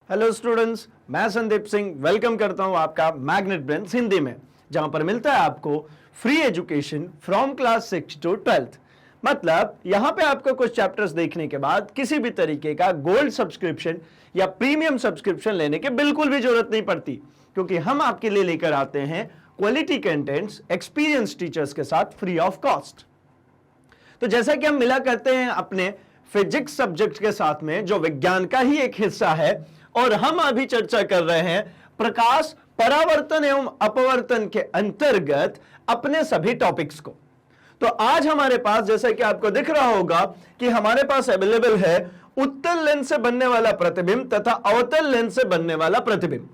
Hello students, मैं Sandeep Singh welcome करता हूं आपका मैग्नेट ब्रेन्स हिंदी में, जहां पर मिलता है आपको free education from class 6 to 12th। मतलब यहां पे आपको कुछ चैप्टर्स देखने के बाद किसी भी तरीके का गोल्ड सब्सक्रिप्शन या प्रीमियम सब्सक्रिप्शन लेने की बिल्कुल भी जरूरत नहीं पड़ती, क्योंकि हम आपके लिए लेकर आते हैं क्वालिटी कंटेंट्स एक्सपीरियंस टीचर्स के साथ फ्री ऑफ कॉस्ट। तो जैसा कि हम मिला करते हैं अपने फिजिक्स सब्जेक्ट के साथ में, जो विज्ञान का ही एक हिस्सा है, और हम अभी चर्चा कर रहे हैं प्रकाश परावर्तन एवं अपवर्तन के अंतर्गत अपने सभी टॉपिक्स को। तो आज हमारे पास, जैसा कि आपको दिख रहा होगा, कि हमारे पास अवेलेबल है उत्तल लेंस से बनने वाला प्रतिबिंब तथा अवतल लेंस से बनने वाला प्रतिबिंब।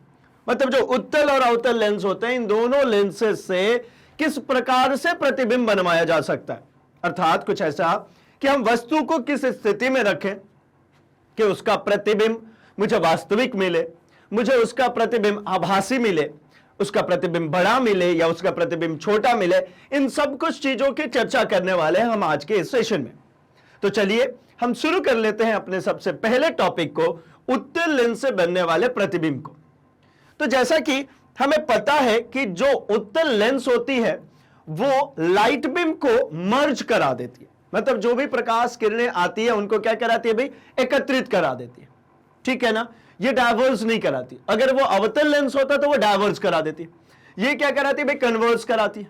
मतलब जो उत्तल और अवतल लेंस होते हैं, इन दोनों लेंसेज से किस प्रकार से प्रतिबिंब बनवाया जा सकता है। अर्थात कुछ ऐसा कि हम वस्तु को किस स्थिति में रखें कि उसका प्रतिबिंब मुझे वास्तविक मिले, मुझे उसका प्रतिबिंब आभासी मिले, उसका प्रतिबिंब बड़ा मिले या उसका प्रतिबिंब छोटा मिले। इन सब कुछ चीजों की चर्चा करने वाले हैं हम आज के इस सेशन में। तो चलिए हम शुरू कर लेते हैं अपने सबसे पहले टॉपिक को, उत्तल लेंस से बनने वाले प्रतिबिंब को। तो जैसा कि हमें पता है कि जो उत्तल लेंस होती है वो लाइट बिंब को मर्ज करा देती है। मतलब जो भी प्रकाश किरणें आती है उनको क्या कराती है भाई, एकत्रित करा देती है। ठीक है ना, ये डाइवर्स नहीं कराती। अगर वो अवतल लेंस होता तो वो डाइवर्स करा देती है, ये क्या कराती है भाई, कन्वर्स कराती है।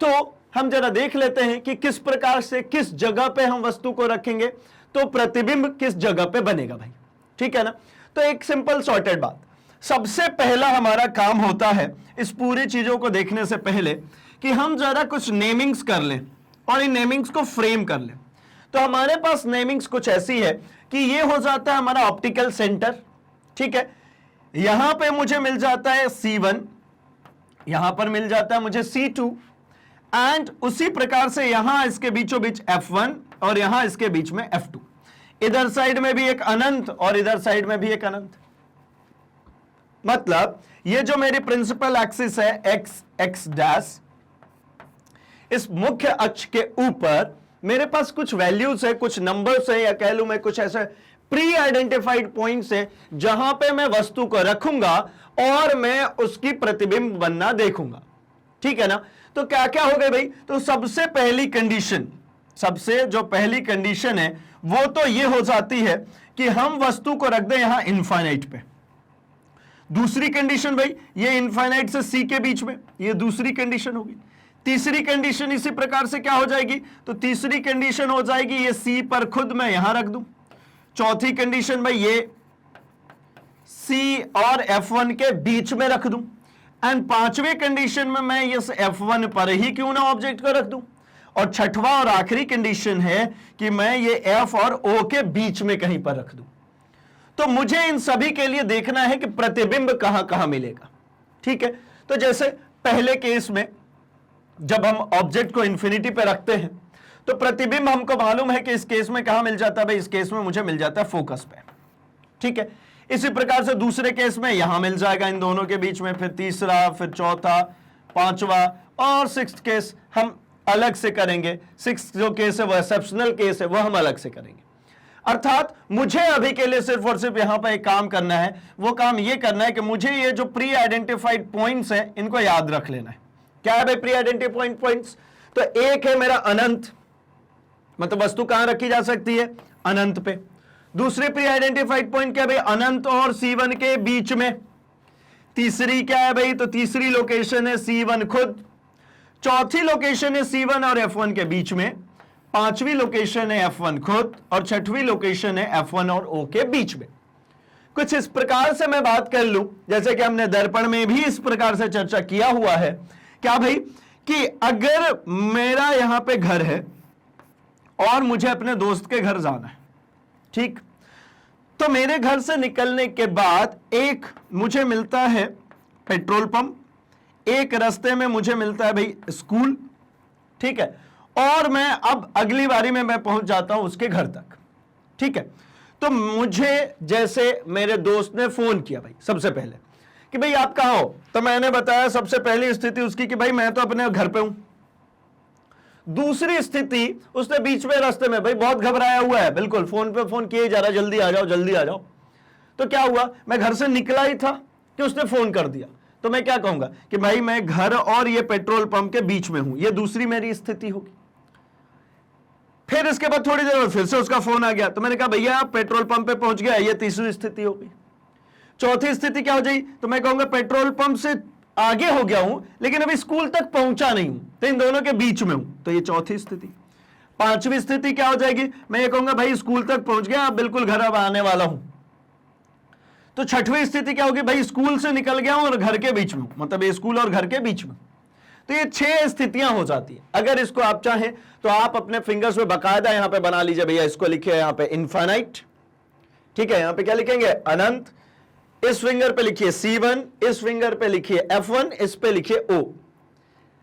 तो हम जरा देख लेते हैं कि किस प्रकार से किस जगह पे हम वस्तु को रखेंगे तो प्रतिबिंब किस जगह पे बनेगा भाई। ठीक है ना, तो एक सिंपल सॉर्टेड बात, सबसे पहला हमारा काम होता है इस पूरी चीजों को देखने से पहले कि हम जरा कुछ नेमिंग्स कर लें और इन नेमिंग्स को फ्रेम कर लें। तो हमारे पास नेमिंग्स कुछ ऐसी है कि ये हो जाता है हमारा ऑप्टिकल सेंटर। ठीक है, यहां पे मुझे मिल जाता है C1, यहां पर मिल जाता है मुझे C2, एंड उसी प्रकार से यहां इसके बीचों बीच F1 और यहां इसके बीच में F2। इधर साइड में भी एक अनंत और इधर साइड में भी एक अनंत। मतलब ये जो मेरी प्रिंसिपल एक्सिस है x डैश, इस मुख्य अक्ष के ऊपर मेरे पास कुछ वैल्यूज है, कुछ नंबर्स है, या कह लूं मैं कुछ ऐसे प्री आइडेंटिफाइड पॉइंट्स है जहां पे मैं वस्तु को रखूंगा और मैं उसकी प्रतिबिंब बनना देखूंगा। ठीक है ना, तो क्या क्या हो गए भाई, तो सबसे पहली कंडीशन, सबसे जो पहली कंडीशन है वो तो ये हो जाती है कि हम वस्तु को रख दें यहां इनफाइनाइट पे। दूसरी कंडीशन भाई, ये इनफाइनाइट से C के बीच में, ये दूसरी कंडीशन होगी। तीसरी कंडीशन इसी प्रकार से क्या हो जाएगी, तो तीसरी कंडीशन हो जाएगी ये C पर खुद मैं यहां रख दूं। चौथी कंडीशन भाई ये C और F1 के बीच में रख दूं, एंड पांचवी कंडीशन में मैं इस F1 पर ही क्यों ना ऑब्जेक्ट को रख दूं। और छठवां और आखिरी कंडीशन है कि मैं ये F और O के बीच में कहीं पर रख दूं। तो मुझे इन सभी के लिए देखना है कि प्रतिबिंब कहां कहां मिलेगा। ठीक है, तो जैसे पहले केस में जब हम ऑब्जेक्ट को इंफिनिटी पे रखते हैं तो प्रतिबिंब हमको मालूम है कि इस केस में कहां मिल जाता है भाई, इस केस में मुझे मिल जाता है फोकस पे। ठीक है, इसी प्रकार से दूसरे केस में यहां मिल जाएगा इन दोनों के बीच में, फिर तीसरा, फिर चौथा, पांचवा और सिक्स्थ केस हम अलग से करेंगे। सिक्स्थ जो केस है वो एक्सेप्शनल केस है, वह हम अलग से करेंगे। अर्थात मुझे अभी के लिए सिर्फ और सिर्फ यहां पर एक काम करना है, वो काम ये करना है कि मुझे ये जो प्री आइडेंटिफाइड पॉइंट्स हैं इनको याद रख लेना है। क्या है भाई प्री आइडेंटिफाइड पॉइंट्स, तो एक है मेरा अनंत, मतलब वस्तु कहां रखी जा सकती है, अनंत पे। दूसरी प्री आइडेंटिफाइड पॉइंट क्या है भाई, अनंत और C1 के बीच में। तीसरी क्या है भाई, तो तीसरी लोकेशन है C1 खुद। चौथी लोकेशन है C1 और F1 के बीच में। पांचवी लोकेशन है F1 खुद, और छठवीं लोकेशन है F1 और O के बीच में। कुछ इस प्रकार से मैं बात कर लूं, जैसे कि हमने दर्पण में भी इस प्रकार से चर्चा किया हुआ है। क्या भाई, कि अगर मेरा यहां पे घर है और मुझे अपने दोस्त के घर जाना है, ठीक, तो मेरे घर से निकलने के बाद एक मुझे मिलता है पेट्रोल पंप, एक रास्ते में मुझे मिलता है भाई स्कूल। ठीक है, और मैं अब अगली बारी में मैं पहुंच जाता हूं उसके घर तक। ठीक है, तो मुझे जैसे मेरे दोस्त ने फोन किया भाई सबसे पहले कि भाई आप कहां हो, तो मैंने बताया सबसे पहली स्थिति उसकी कि भाई मैं तो अपने घर पे हूं। दूसरी स्थिति उसने बीच में रास्ते में भाई बहुत घबराया हुआ है, बिल्कुल फोन पे फोन किए जा रहा, जल्दी आ जाओ जल्दी आ जाओ। तो क्या हुआ, मैं घर से निकला ही था कि उसने फोन कर दिया, तो मैं क्या कहूंगा कि भाई मैं घर और ये पेट्रोल पंप के बीच में हूं, ये दूसरी मेरी स्थिति होगी। फिर इसके बाद थोड़ी देर बाद फिर से उसका फोन आ गया, तो मैंने कहा भैया आप पेट्रोल पंप पे पहुंच गया, ये तीसरी स्थिति हो गई। चौथी स्थिति क्या हो जाएगी, तो मैं कहूंगा पेट्रोल पंप से आगे हो गया हूं लेकिन अभी स्कूल तक पहुंचा नहीं हूं, तो इन दोनों के बीच में हूं, तो ये चौथी स्थिति। पांचवी स्थिति क्या हो जाएगी, मैं ये कहूंगा भाई स्कूल तक पहुंच गया, अब बिल्कुल घर अब आने वाला हूं। तो छठवीं स्थिति क्या होगी, भाई स्कूल से निकल गया हूं और घर के बीच में, मतलब ये स्कूल और घर के बीच में। तो ये 6 स्थितियां हो जाती है। अगर इसको आप चाहें तो आप अपने फिंगर्स में बकायदा यहां पे बना लीजिए, भैया इसको लिखिए यहां पे इनफाइनाइट, ठीक है, यहां पे क्या लिखेंगे अनंत, इस फिंगर पे लिखिए C1, इस फिंगर पे लिखिए F1, इस पे लिखिए O।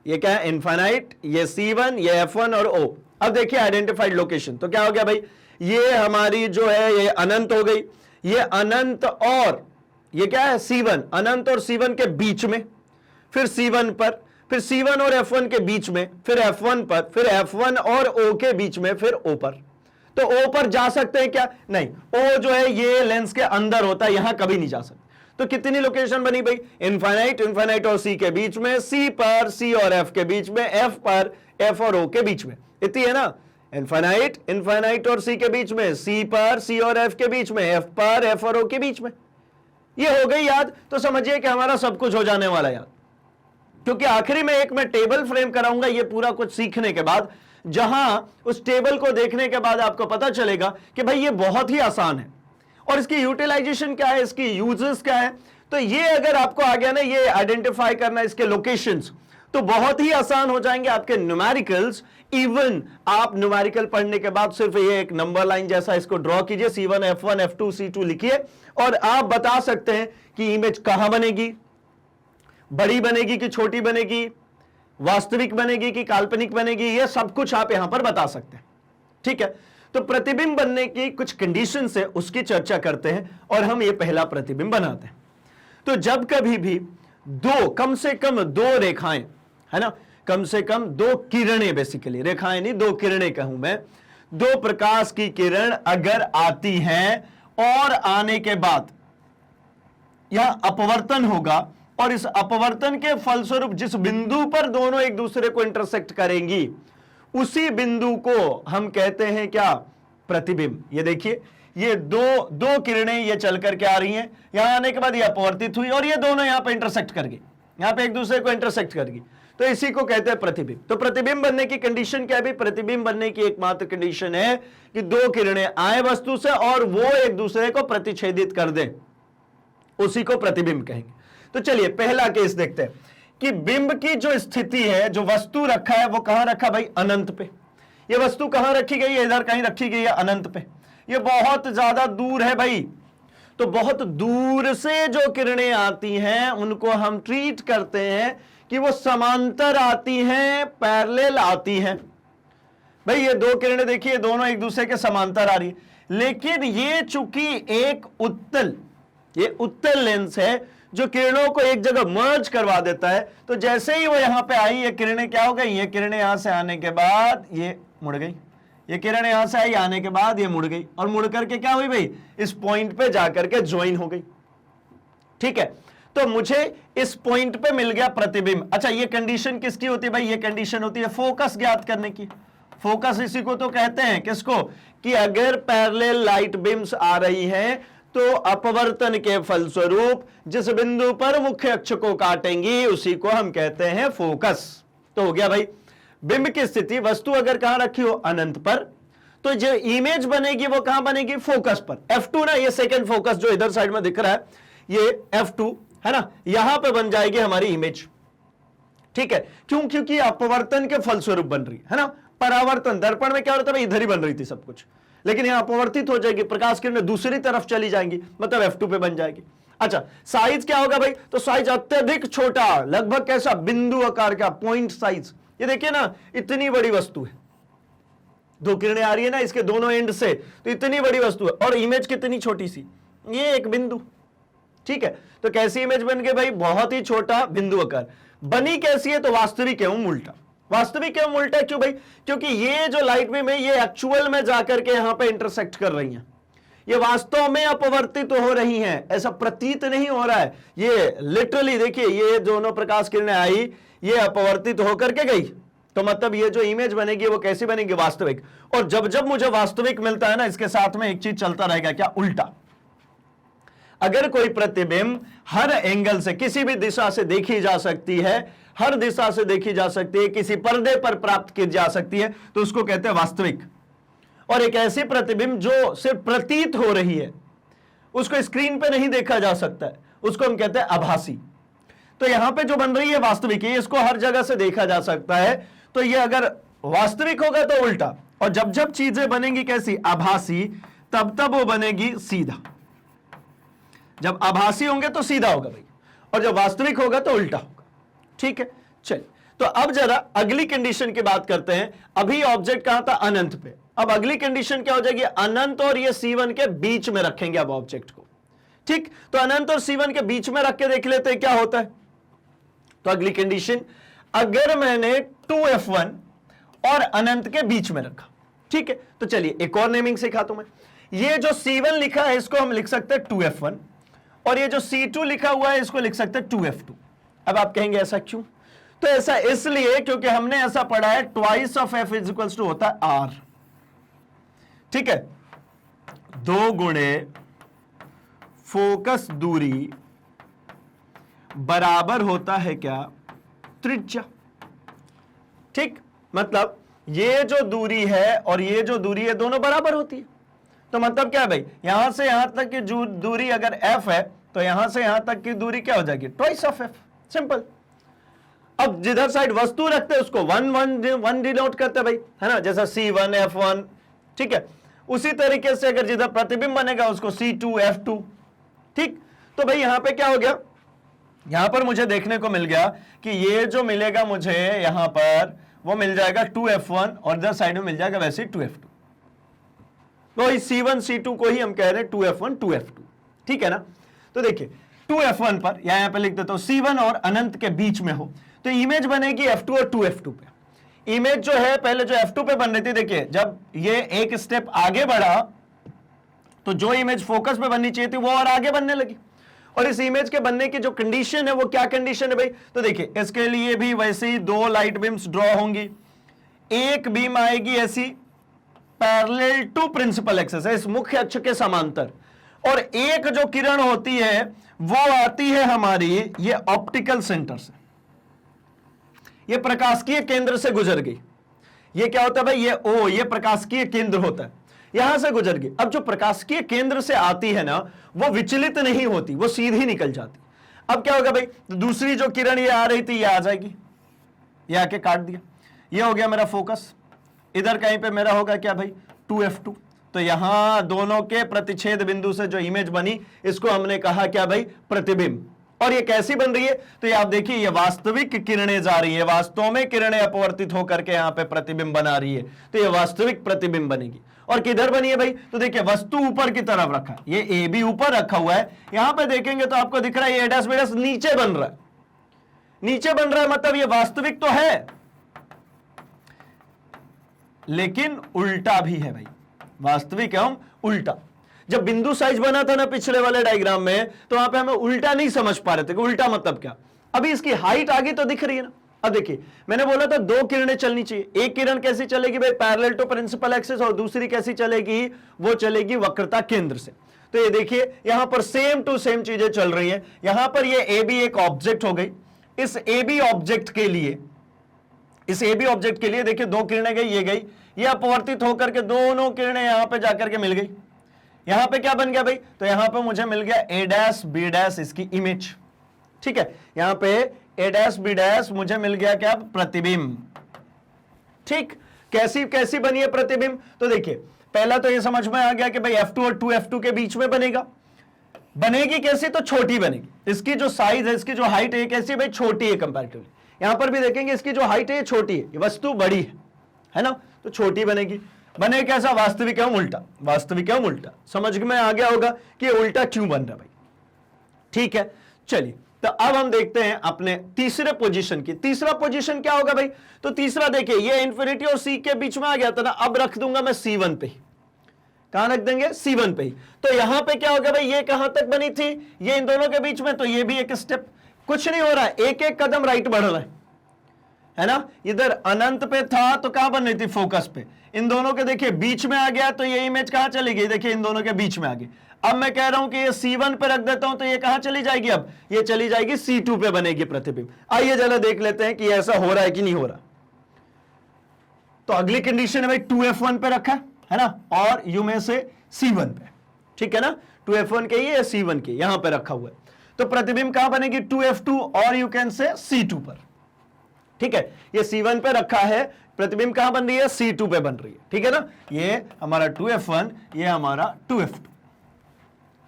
ये क्या है इनफाइनाइट, ये C1, ये F1 और O। अब देखिए आइडेंटिफाइड लोकेशन, तो क्या हो गया भाई, ये हमारी जो है ये अनंत हो गई, ये अनंत और ये क्या है C1, अनंत और C1 के बीच में, फिर C1 पर, फिर C1 और F1 के बीच में, फिर F1 पर, फिर F1 और O के बीच में, फिर O पर। तो O पर जा सकते हैं क्या, नहीं, O जो है ये लेंस के अंदर होता है, यहां कभी नहीं जा सकते। तो कितनी लोकेशन बनी भाई, इनफाइनाइट, इनफाइनाइट और C के बीच में, C पर, C और F के बीच में, F पर, F और O के बीच में, इतनी है ना, इनफाइनाइट, इनफाइनाइट और C के बीच में, C पर, C और F के बीच में, F पर, F और O के बीच में। ये हो गई याद, तो समझिए कि हमारा सब कुछ हो जाने वाला याद, क्योंकि आखिरी में एक मैं टेबल फ्रेम कराऊंगा ये पूरा कुछ सीखने के बाद, जहां उस टेबल को देखने के बाद आपको पता चलेगा कि भाई ये बहुत ही आसान है और इसकी यूटिलाइजेशन क्या है, इसकी यूजेस क्या है। तो ये अगर आपको आ गया ना ये आइडेंटिफाई करना इसके लोकेशंस, तो बहुत ही आसान हो जाएंगे आपके न्यूमेरिकल्स। इवन आप न्यूमेरिकल पढ़ने के बाद सिर्फ ये एक नंबर लाइन जैसा इसको ड्रॉ कीजिए, C1, F1, F2, C2 लिखिए और आप बता सकते हैं कि इमेज कहां बनेगी, बड़ी बनेगी कि छोटी बनेगी, वास्तविक बनेगी कि काल्पनिक बनेगी, ये सब कुछ आप यहां पर बता सकते हैं, ठीक है। तो प्रतिबिंब बनने की कुछ कंडीशंस है, उसकी चर्चा करते हैं और हम ये पहला प्रतिबिंब बनाते हैं। तो जब कभी भी दो, कम से कम 2 रेखाएं, है ना, कम से कम 2 किरणें, बेसिकली रेखाएं नहीं, 2 किरणें कहूं मैं, 2 प्रकाश की किरण अगर आती हैं और आने के बाद यह अपवर्तन होगा और इस अपवर्तन के फलस्वरूप जिस बिंदु पर दोनों एक दूसरे को इंटरसेक्ट करेंगी उसी बिंदु को हम कहते हैं क्या, प्रतिबिंब। ये देखिए ये दो किरणें ये चल करके आ रही हैं, यहां आने के बाद ये अपवर्तित हुई और ये दोनों यहां पे इंटरसेक्ट कर गई, यहां पे एक दूसरे को इंटरसेक्ट कर गई, तो इसी को कहते हैं प्रतिबिंब। तो प्रतिबिंब बनने की कंडीशन क्या है, प्रतिबिंब बनने की एकमात्र कंडीशन है कि 2 किरणें आए वस्तु से और वो एक दूसरे को प्रतिच्छेदित कर दें, उसी को प्रतिबिंब कहेंगे। तो चलिए पहला केस देखते हैं कि बिंब की जो स्थिति है, जो वस्तु रखा है वो कहां रखा भाई, अनंत पे। ये वस्तु कहां रखी गई है, इधर कहीं रखी गई है अनंत पे। ये बहुत ज्यादा दूर है भाई, तो बहुत दूर से जो किरणें आती हैं उनको हम ट्रीट करते हैं कि वो समांतर आती हैं, पैरेलल आती हैं। भाई ये 2 किरणें देखिए दोनों एक दूसरे के समांतर आ रही है, लेकिन ये चूंकि एक ये उत्तल लेंस है जो किरणों को एक जगह मर्ज करवा देता है, तो जैसे ही वो यहां पे आई ये किरणें क्या हो गई, ये किरणें यहां से आने के बाद ये मुड़ गई, ये किरणें यहां से आई आने के बाद ये मुड़ गई और मुड़ करके क्या हुई भाई, इस पॉइंट पे जाकर के ज्वाइन हो गई, ठीक है। तो मुझे इस पॉइंट पे मिल गया प्रतिबिंब। अच्छा ये कंडीशन किसकी होती है भाई, ये कंडीशन होती है फोकस ज्ञात करने की। फोकस इसी को तो कहते हैं, किसको, कि अगर पैरेलल लाइट बीम्स आ रही हैं तो अपवर्तन के फलस्वरूप जिस बिंदु पर मुख्य अक्ष को काटेंगी उसी को हम कहते हैं फोकस। तो हो गया भाई बिंब की स्थिति, वस्तु अगर कहां रखी हो अनंत पर, तो जो इमेज बनेगी वो कहां बनेगी, फोकस पर। F2 ना, ये सेकंड फोकस जो इधर साइड में दिख रहा है ये F2 है ना, यहां पे बन जाएगी हमारी इमेज, ठीक है। क्यों, क्योंकि अपवर्तन के फलस्वरूप बन रही है ना। परावर्तन दर्पण में क्या होता है, इधर ही बन रही थी सब कुछ, लेकिन यहां अपवर्तित हो जाएगी, प्रकाश किरणें दूसरी तरफ चली जाएंगी, मतलब F2 पे बन जाएगी। अच्छा साइज क्या होगा भाई, तो साइज अत्यधिक छोटा, लगभग कैसा, बिंदु आकार का, पॉइंट साइज। ये देखिए ना इतनी बड़ी वस्तु है, 2 किरणें आ रही है ना इसके दोनों एंड से, तो इतनी बड़ी वस्तु है और इमेज कितनी छोटी सी, ये एक बिंदु, ठीक है। तो कैसी इमेज बन गई भाई, बहुत ही छोटा बिंदु आकार। बनी कैसी है, तो वास्तविक एवं उल्टा। वास्तविक एवं उल्टा क्यों भाई, क्योंकि ये जो लाइट बीम है ये एक्चुअल में जाकर के यहां पे इंटरसेक्ट कर रही हैं, ये वास्तव में अपवर्तित हो रही हैं, ऐसा प्रतीत नहीं हो रहा है। ये लिटरली देखिए, ये दोनों प्रकाश किरणें आई, ये अपवर्तित होकर के गई, तो मतलब ये जो इमेज बनेगी वो कैसी बनेगी, वास्तविक। और जब जब मुझे वास्तविक मिलता है ना, इसके साथ में एक चीज चलता रहेगा, क्या, उल्टा। अगर कोई प्रतिबिंब हर एंगल से किसी भी दिशा से देखी जा सकती है, हर दिशा से देखी जा सकती है, किसी पर्दे पर प्राप्त की जा सकती है, तो उसको कहते हैं वास्तविक। और एक ऐसी प्रतिबिंब जो सिर्फ प्रतीत हो रही है, उसको स्क्रीन पे नहीं देखा जा सकता है, उसको हम कहते हैं आभासी। तो यहां पे जो बन रही है वास्तविक, ये इसको हर जगह से देखा जा सकता है, तो ये अगर वास्तविक होगा तो उल्टा। और जब जब चीजें बनेंगी कैसी, आभासी, तब तब वो बनेगी सीधा। जब आभासी होंगे तो सीधा होगा भाई, और जब वास्तविक होगा तो उल्टा होगा। ठीक है, चलिए, तो अब जरा अगली कंडीशन की बात करते हैं। अभी ऑब्जेक्ट कहां था, अनंत पे। अब अगली कंडीशन क्या हो जाएगी, अनंत और ये C1 के बीच में रखेंगे अब ऑब्जेक्ट को। ठीक, तो अनंत और C1 के बीच में रख के देख लेते हैं क्या होता है। तो अगली कंडीशन, अगर मैंने 2f1 और अनंत के बीच में रखा, ठीक है, तो चलिए एक और नेमिंग सिखाता हूं मैं। ये जो C1 लिखा है इसको हम लिख सकते हैं 2f1, और ये जो C2 लिखा हुआ है इसको लिख सकते हैं 2f2। अब आप कहेंगे ऐसा क्यों, तो ऐसा इसलिए क्योंकि हमने ऐसा पढ़ा है, twice of f is equals to होता है r। ठीक है, 2 गुणे फोकस दूरी बराबर होता है क्या, त्रिज्या। ठीक, मतलब ये जो दूरी है और ये जो दूरी है दोनों बराबर होती है। तो मतलब क्या है भाई, यहां से यहां तक की जो दूरी अगर f है, तो यहां से यहां तक की दूरी क्या हो जाएगी, ट्वाइस ऑफ f। सिंपल। अब जिधर साइड वस्तु रखते हैं उसको 1 डिनोट करते हैं भाई, है ना, जैसा C1 F1। ठीक है, उसी तरीके से अगर जिधर प्रतिबिंब बनेगा उसको C2 F2। ठीक, तो भाई यहां पे क्या हो गया, यहां पर मुझे देखने को मिल गया कि ये जो मिलेगा मुझे यहां पर, वो मिल जाएगा 2f1, और इधर साइड में मिल जाएगा वैसे 2f2। तो इस C1 C2 को ही हम कह रहे हैं 2f1 2f2। ठीक है ना, तो देखिए 2f1 पर यहां पे लिख देता हूं C1 और अनंत के बीच में हो, तो इमेज बनेगी f2 और 2f2 पे। इमेज जो है पहले जो f2 पे बन रही थी, देखिए जब ये एक स्टेप आगे बढ़ा तो जो इमेज फोकस पे बननी चाहिए थी वो और आगे बनने लगी। और इस इमेज के बनने की जो कंडीशन है वो क्या कंडीशन है भाई, तो देखिए इसके लिए भी वैसे ही 2 लाइट बीम्स ड्रॉ होंगी। एक बीम आएगी ऐसी पैरेलल टू प्रिंसिपल एक्सिस, इस मुख्य अक्ष के समांतर, और एक जो किरण होती है वो आती है हमारी ये ऑप्टिकल सेंटर से, ये प्रकाशिकीय केंद्र से गुजर गई। ये क्या होता है भाई, ये O, ये प्रकाशिकीय केंद्र होता है, यहां से गुजर गई। अब जो प्रकाशिकीय केंद्र से आती है ना, वो विचलित नहीं होती, वो सीधी निकल जाती। अब क्या होगा भाई, तो दूसरी जो किरण ये आ रही थी ये आ जाएगी, ये आके काट दिया, ये हो गया मेरा फोकस। इधर कहीं पे मेरा होगा क्या भाई, 2f2। तो यहां दोनों के प्रतिच्छेद बिंदु से जो इमेज बनी इसको हमने कहा क्या भाई, प्रतिबिंब। और ये कैसी बन रही है, तो ये आप देखिए ये वास्तविक किरणें जा रही है, वास्तव में किरणें अपवर्तित होकर के यहां पे प्रतिबिंब बना रही है, तो ये वास्तविक प्रतिबिंब बनेगी। और किधर बनी है भाई, तो देखिए वस्तु ऊपर की तरफ रखा, ये ए बी ऊपर रखा हुआ है, यहां पे देखेंगे तो आपको दिख रहा है ये डैश बी डैश नीचे बन रहा है, नीचे बन रहा है, मतलब ये वास्तविक तो है लेकिन उल्टा भी है भाई, वास्तविक एवं उल्टा। जब बिंदु साइज बना था ना पिछले वाले डायग्राम में, तो वहां पे हमें उल्टा नहीं समझ पा रहे थे कि उल्टा मतलब क्या। अभी इसकी हाइट आगे तो दिख रही है ना। अब देखिए मैंने बोला था 2 किरणें चलनी चाहिए, एक किरण कैसी चलेगी भाई, पैरेलल टू प्रिंसिपल एक्सिस, और दूसरी कैसी चलेगी, वो चलेगी वक्रता केंद्र से। तो ये देखिए यहां पर सेम टू सेम चीजें चल रही हैं। यहां पर ये ए बी एक ऑब्जेक्ट हो गई, इस ए बी ऑब्जेक्ट के लिए, इस ए बी ऑब्जेक्ट के लिए देखिए 2 किरणें गई, ये अपवर्तित होकर के दोनों किरणें यहां पे जाकर के मिल गई। यहां पे क्या बन गया भाई, तो यहां पे मुझे मिल गया ए डैश बी डैश इसकी इमेज। ठीक है, यहां पे ए डैश बी डैश मुझे मिल गया क्या, प्रतिबिंब। ठीक, कैसी कैसी बनी है प्रतिबिंब, तो देखिए पहला तो ये समझ में आ गया कि भाई f2 और 2f2 के बीच में बनेगा। बनेगी कैसी, तो छोटी बनेगी, इसकी जो साइज है, इसकी जो हाइट है कैसी भाई, छोटी है कंपैरेटिवली। यहां पर भी देखेंगे इसकी जो हाइट है छोटी है, वस्तु बड़ी है ना, तो छोटी बनेगी। बने कैसा, वास्तविक एवं उल्टा, वास्तविक एवं उल्टा। समझ में आ गया होगा कि उल्टा क्यों बन रहा भाई। ठीक है, चलिए तो अब हम देखते हैं अपने तीसरे पोजीशन की। तीसरा पोजीशन क्या होगा भाई, तो तीसरा देखिए ये इंफिनिटी और सी के बीच में आ गया था ना, अब रख दूंगा मैं C1 पे ही। कहां रख देंगे, C1 पे ही। तो यहां पे क्या होगा भाई, ये कहां तक बनी थी, ये इन दोनों के बीच में, तो ये भी एक स्टेप, कुछ नहीं हो रहा है, एक एक कदम राइट बढ़ रहा है ना। इधर अनंत पे था तो कहां बन रही थी, फोकस पे। इन दोनों के देखिए बीच में आ गया तो ये इमेज कहां चली गई, देखिए इन दोनों के बीच में आ गई। अब मैं कह रहा हूं कि ये C1 पे रख देता हूं तो ये कहां चली जाएगी, अब ये चली जाएगी C2 पे बनेगी प्रतिबिंब। आइए जरा देख लेते हैं कि ऐसा हो रहा है कि नहीं हो रहा। तो अगली कंडीशन है भाई 2F1 पे रखा है ना, और यू में से C1 पे, ठीक है ना, 2F1 के ये C1 के यहां पे रखा हुआ है। तो प्रतिबिंब कहां बनेगी, 2F2 और यू कैन से C2 पर, ठीक है। ये C1 पे रखा है, प्रतिबिंब कहां बन रही है, C2 पे बन रही है, ठीक है ना। ये हमारा 2F1, ये हमारा 2F2,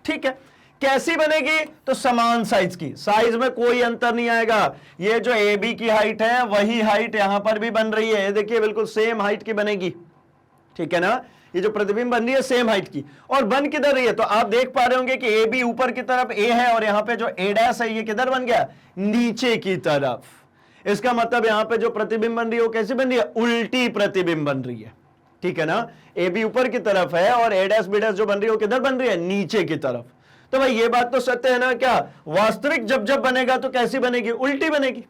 ठीक है। कैसी बनेगी, तो समान साइज की, साइज में कोई अंतर नहीं आएगा। ये जो AB की हाइट है वही हाइट यहां पर भी बन रही है, देखिए बिल्कुल सेम हाइट की बनेगी, ठीक है ना। ये जो प्रतिबिंब बन रही है सेम हाइट की, और बन किधर रही है, तो आप देख पा रहे होंगे कि AB ऊपर की तरफ A है, और यहां पे जो A' है ये किधर बन गया, नीचे की तरफ। इसका मतलब यहां पे जो प्रतिबिंब बन रही है वो कैसी बन रही है, उल्टी प्रतिबिंब बन रही है, ठीक है ना। AB ऊपर की तरफ है और A' B' जो बन रही है वो किधर बन रही है, नीचे की तरफ। तो भाई ये बात तो सत्य है ना, क्या वास्तविक जब जब बनेगा तो कैसी बनेगी, उल्टी बनेगी,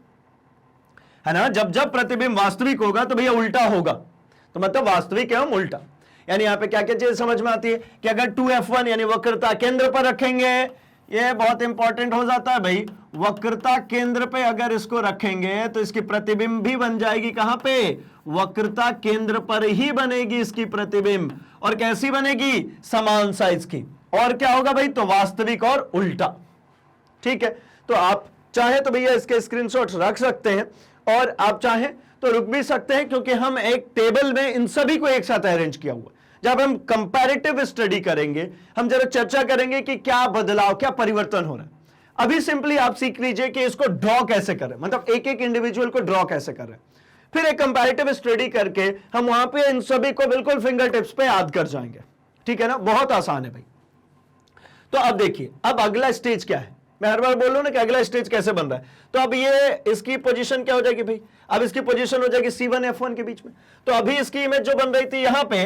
है ना। जब जब प्रतिबिंब वास्तविक होगा तो भैया उल्टा होगा, तो मतलब वास्तविक एवं उल्टा। यानी यहां पे क्या क्या चीज समझ में आती है कि अगर 2F1 यानी वक्रता केंद्र पर रखेंगे, ये बहुत इंपॉर्टेंट हो जाता है भाई, वक्रता केंद्र पे अगर इसको रखेंगे तो इसकी प्रतिबिंब भी बन जाएगी कहां पे, वक्रता केंद्र पर ही बनेगी इसकी प्रतिबिंब। और कैसी बनेगी, समान साइज की। और क्या होगा भाई, तो वास्तविक और उल्टा, ठीक है। तो आप चाहे तो भैया इसके स्क्रीनशॉट्स रख सकते हैं, और आप चाहें तो रुक भी सकते हैं, क्योंकि हम एक टेबल में इन सभी को एक साथ अरेंज किया हुआ है। जब हम कंपैरेटिव स्टडी करेंगे, हम जरा चर्चा करेंगे कि क्या बदलाव, क्या परिवर्तन हो रहा है। अभी सिंपली आप सीख लीजिए कि इसको ड्रॉ कैसे करें, मतलब एक एक इंडिविजुअल को ड्रॉ कैसे करें। फिर एक कंपैरेटिव स्टडी करके हम वहां पे इन सभी को बिल्कुल फिंगर टिप्स पे याद कर जाएंगे, ठीक है ना। बहुत आसान है भाई। तो अब देखिए, अब अगला स्टेज क्या है, मैं हर बार बोल रहा हूं ना कि अगला स्टेज कैसे बन रहा है। तो अब ये इसकी पोजीशन क्या हो जाएगी भाई, अब इसकी पोजीशन हो जाएगी C1 F1 के बीच में। तो अभी इसकी इमेज जो बन रही थी यहां पे,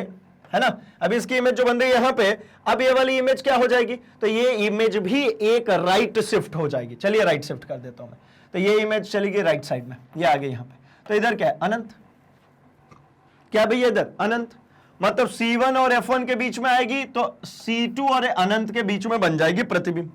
है ना, अभी इसकी इमेज जो बन रही है यहां पे, अब ये वाली इमेज क्या हो जाएगी, तो ये इमेज भी एक राइट शिफ्ट हो जाएगी। चलिए राइट शिफ्ट कर देता हूं मैं, तो ये इमेज चली गई राइट साइड में, ये आ गई यहां पे। तो इधर क्या है, अनंत, क्या भैया इधर अनंत, मतलब C1 और F1 के बीच में आएगी तो C2 और अनंत के बीच में बन जाएगी प्रतिबिंब,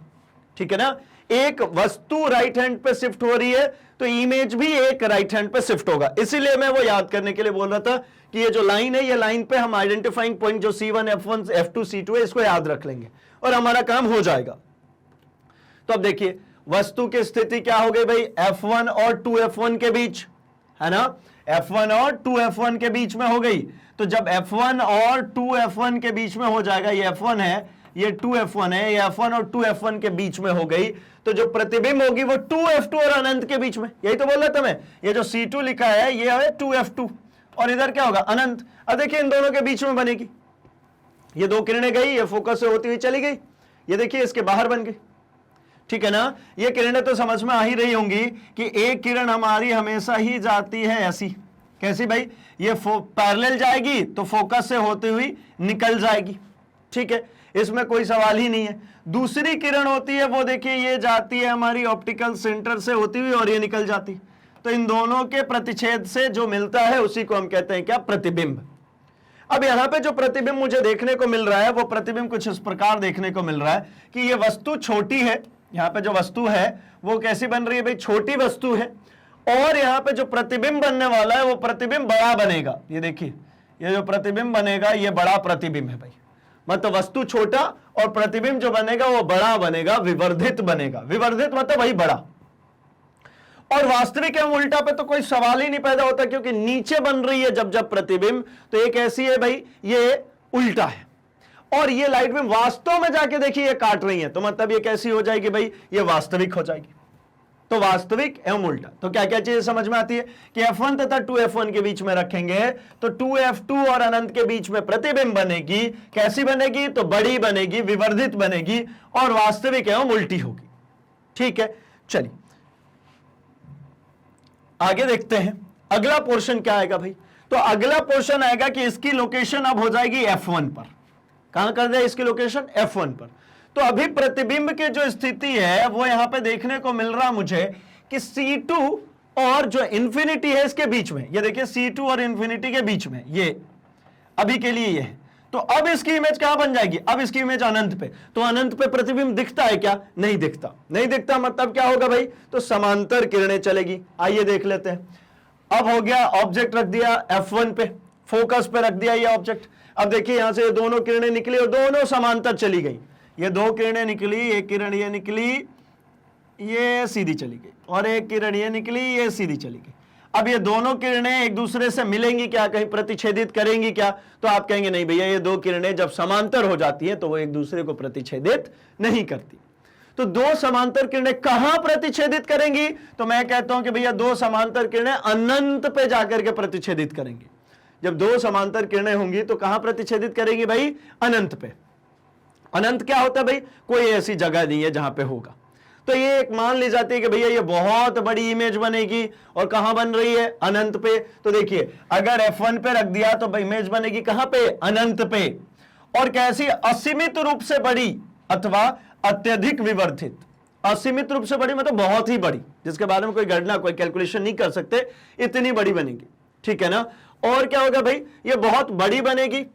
ठीक है ना। एक वस्तु राइट हैंड पे शिफ्ट हो रही है तो इमेज भी एक राइट हैंड पे शिफ्ट होगा। इसीलिए मैं वो याद करने के लिए बोल रहा था कि ये जो लाइन है, ये लाइन पे हम आइडेंटिफाइंग पॉइंट जो C1 F1 F2 C2 है, इसको याद रख लेंगे और हमारा काम हो जाएगा। तो अब देखिए वस्तु की स्थिति क्या हो गई भाई, F1 और 2F1 के बीच, है ना, F1 और 2F1 के बीच में हो गई। तो जब F1 और 2F1 के बीच में हो जाएगा, ये F1 है, ये 2F1 है, ये F1 और 2F1 के बीच में हो गई, तो जो प्रतिबिंब होगी वो 2F2 और अनंत के बीच में। यही तो बोल रहा था मैं, ये जो C2 लिखा है ये है 2F2, और इधर क्या होगा, अनंत। अब देखिए इन दोनों के बीच में बनेगी, ये दो किरणें गई, ये फोकस से होती हुई चली गई, ये देखिए इसके बाहर बन गई, ठीक है ना। ये किरणें तो समझ में आ ही रही होंगी कि एक किरण हमारी हमेशा ही जाती है ऐसी, कैसी भाई, ये पैरेलल जाएगी तो फोकस से होती हुई निकल जाएगी, ठीक है, इसमें कोई सवाल ही नहीं है। दूसरी किरण होती है वो देखिए ये जाती है हमारी ऑप्टिकल सेंटर से होती हुई और ये निकल जाती, तो इन दोनों के प्रतिच्छेद से जो मिलता है उसी को हम कहते हैं क्या, प्रतिबिंब। अब यहां पे जो प्रतिबिंब मुझे देखने को मिल रहा है वो प्रतिबिंब कुछ इस प्रकार देखने को मिल रहा है कि ये वस्तु छोटी है, यहां पे जो वस्तु है वो कैसी बन रही है भाई, छोटी वस्तु है, और यहां पे जो प्रतिबिंब बनने वाला है वो प्रतिबिंब बड़ा बनेगा। ये देखिए ये जो प्रतिबिंब बनेगा ये बड़ा प्रतिबिंब है भाई, मतलब वस्तु छोटा और प्रतिबिंब जो बनेगा वो बड़ा बनेगा, विवर्धित बनेगा। विवर्धित मतलब वही बड़ा। और वास्तविक एवं उल्टा पे तो कोई सवाल ही नहीं पैदा होता, क्योंकि नीचे बन रही है जब जब प्रतिबिंब, तो एक ऐसी है भाई ये उल्टा है, और ये लाइट में वास्तव में जाके देखिए ये काट रही है, तो मतलब ये कैसी हो जाएगी भाई, ये वास्तविक हो जाएगी। तो वास्तविक एवं उल्टा, तो क्या क्या चीजें समझ में आती है कि F1 तथा 2F1 के बीच में रखेंगे तो 2F2 और अनंत के बीच में प्रतिबिंब बनेगी, कैसी बनेगी, तो बड़ी बनेगी, विवर्धित बनेगी, और वास्तविक एवं उल्टी होगी, ठीक है। चलिए आगे देखते हैं अगला पोर्शन क्या आएगा भाई। तो अगला पोर्शन आएगा कि इसकी लोकेशन अब हो जाएगी F1 पर, कहां कर दिया इसकी लोकेशन F1 पर। तो अभी प्रतिबिंब की जो स्थिति है वो यहां पे देखने को मिल रहा मुझे कि C2 और जो इंफिनिटी है इसके बीच में, ये देखिए C2 और इंफिनिटी के बीच में, ये अभी के लिए ये है। तो अब इसकी इमेज कहां बन जाएगी, अब इसकी इमेज अनंत पे। तो अनंत पे प्रतिबिंब दिखता है क्या, नहीं दिखता। नहीं दिखता मतलब क्या होगा भाई, तो समांतर किरणें चलेगी। आइए देख लेते हैं। अब हो गया, ऑब्जेक्ट रख दिया F1 पे, फोकस पे रख दिया ये ऑब्जेक्ट। अब देखिए यहां से ये दोनों किरणें निकली और दोनों समांतर चली गई। ये दो किरणें निकली, एक किरण ये निकली, ये सीधी चली गई, और एक किरण ये निकली, ये सीधी चली गई। अब ये दोनों किरणें एक दूसरे से मिलेंगी क्या, कहीं प्रतिच्छेदित करेंगी क्या, तो आप कहेंगे नहीं भैया, ये दो किरणें जब समांतर हो जाती हैं तो वो एक दूसरे को प्रतिच्छेदित नहीं करती। तो दो समांतर किरणें कहां प्रतिच्छेदित करेंगी, तो मैं कहता हूं कि भैया दो समांतर किरणें अनंत पे जाकर के प्रतिच्छेदित करेंगी। जब दो समांतर किरणें होंगी तो कहां प्रतिच्छेदित करेंगी भाई, अनंत पे। अनंत क्या होता है भाई, कोई ऐसी जगह नहीं है जहां पे होगा। तो ये एक मान ली जाती है कि भैया ये बहुत बड़ी इमेज बनेगी, और कहां बन रही है, अनंत पे। तो देखिए अगर F1 पे रख दिया तो इमेज बनेगी कहां पे, अनंत पे। और कैसी, असीमित रूप से बड़ी अथवा अत्यधिक विवर्धित। असीमित रूप से बड़ी मतलब बहुत ही बड़ी, जिसके बारे में कोई गणना, कोई कैलकुलेशन नहीं कर सकते, इतनी बड़ी बनेगी, ठीक है ना। और क्या होगा भाई, ये बहुत बड़ी बनेगी।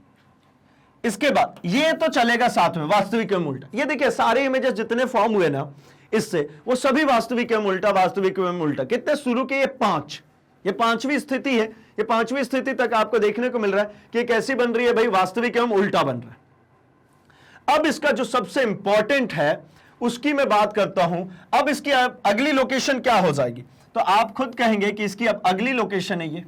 इसके बाद ये तो चलेगा साथ में वास्तविक एवं उल्टा। ये देखिए सारे इमेजेस जितने फॉर्म हुए ना इससे, वो सभी वास्तविक एवं उल्टा, वास्तविक एवं उल्टा। कितने शुरू के, ये 5, ये 5वीं स्थिति है। ये 5वीं स्थिति तक आपको देखने को मिल रहा है कि कैसी बन रही है भाई, वास्तविक एवं उल्टा बन रहा है। अब इसका जो सबसे इंपॉर्टेंट है उसकी मैं बात करता हूं। अब इसकी अगली लोकेशन क्या हो जाएगी, तो आप खुद कहेंगे कि इसकी अब अगली लोकेशन है ये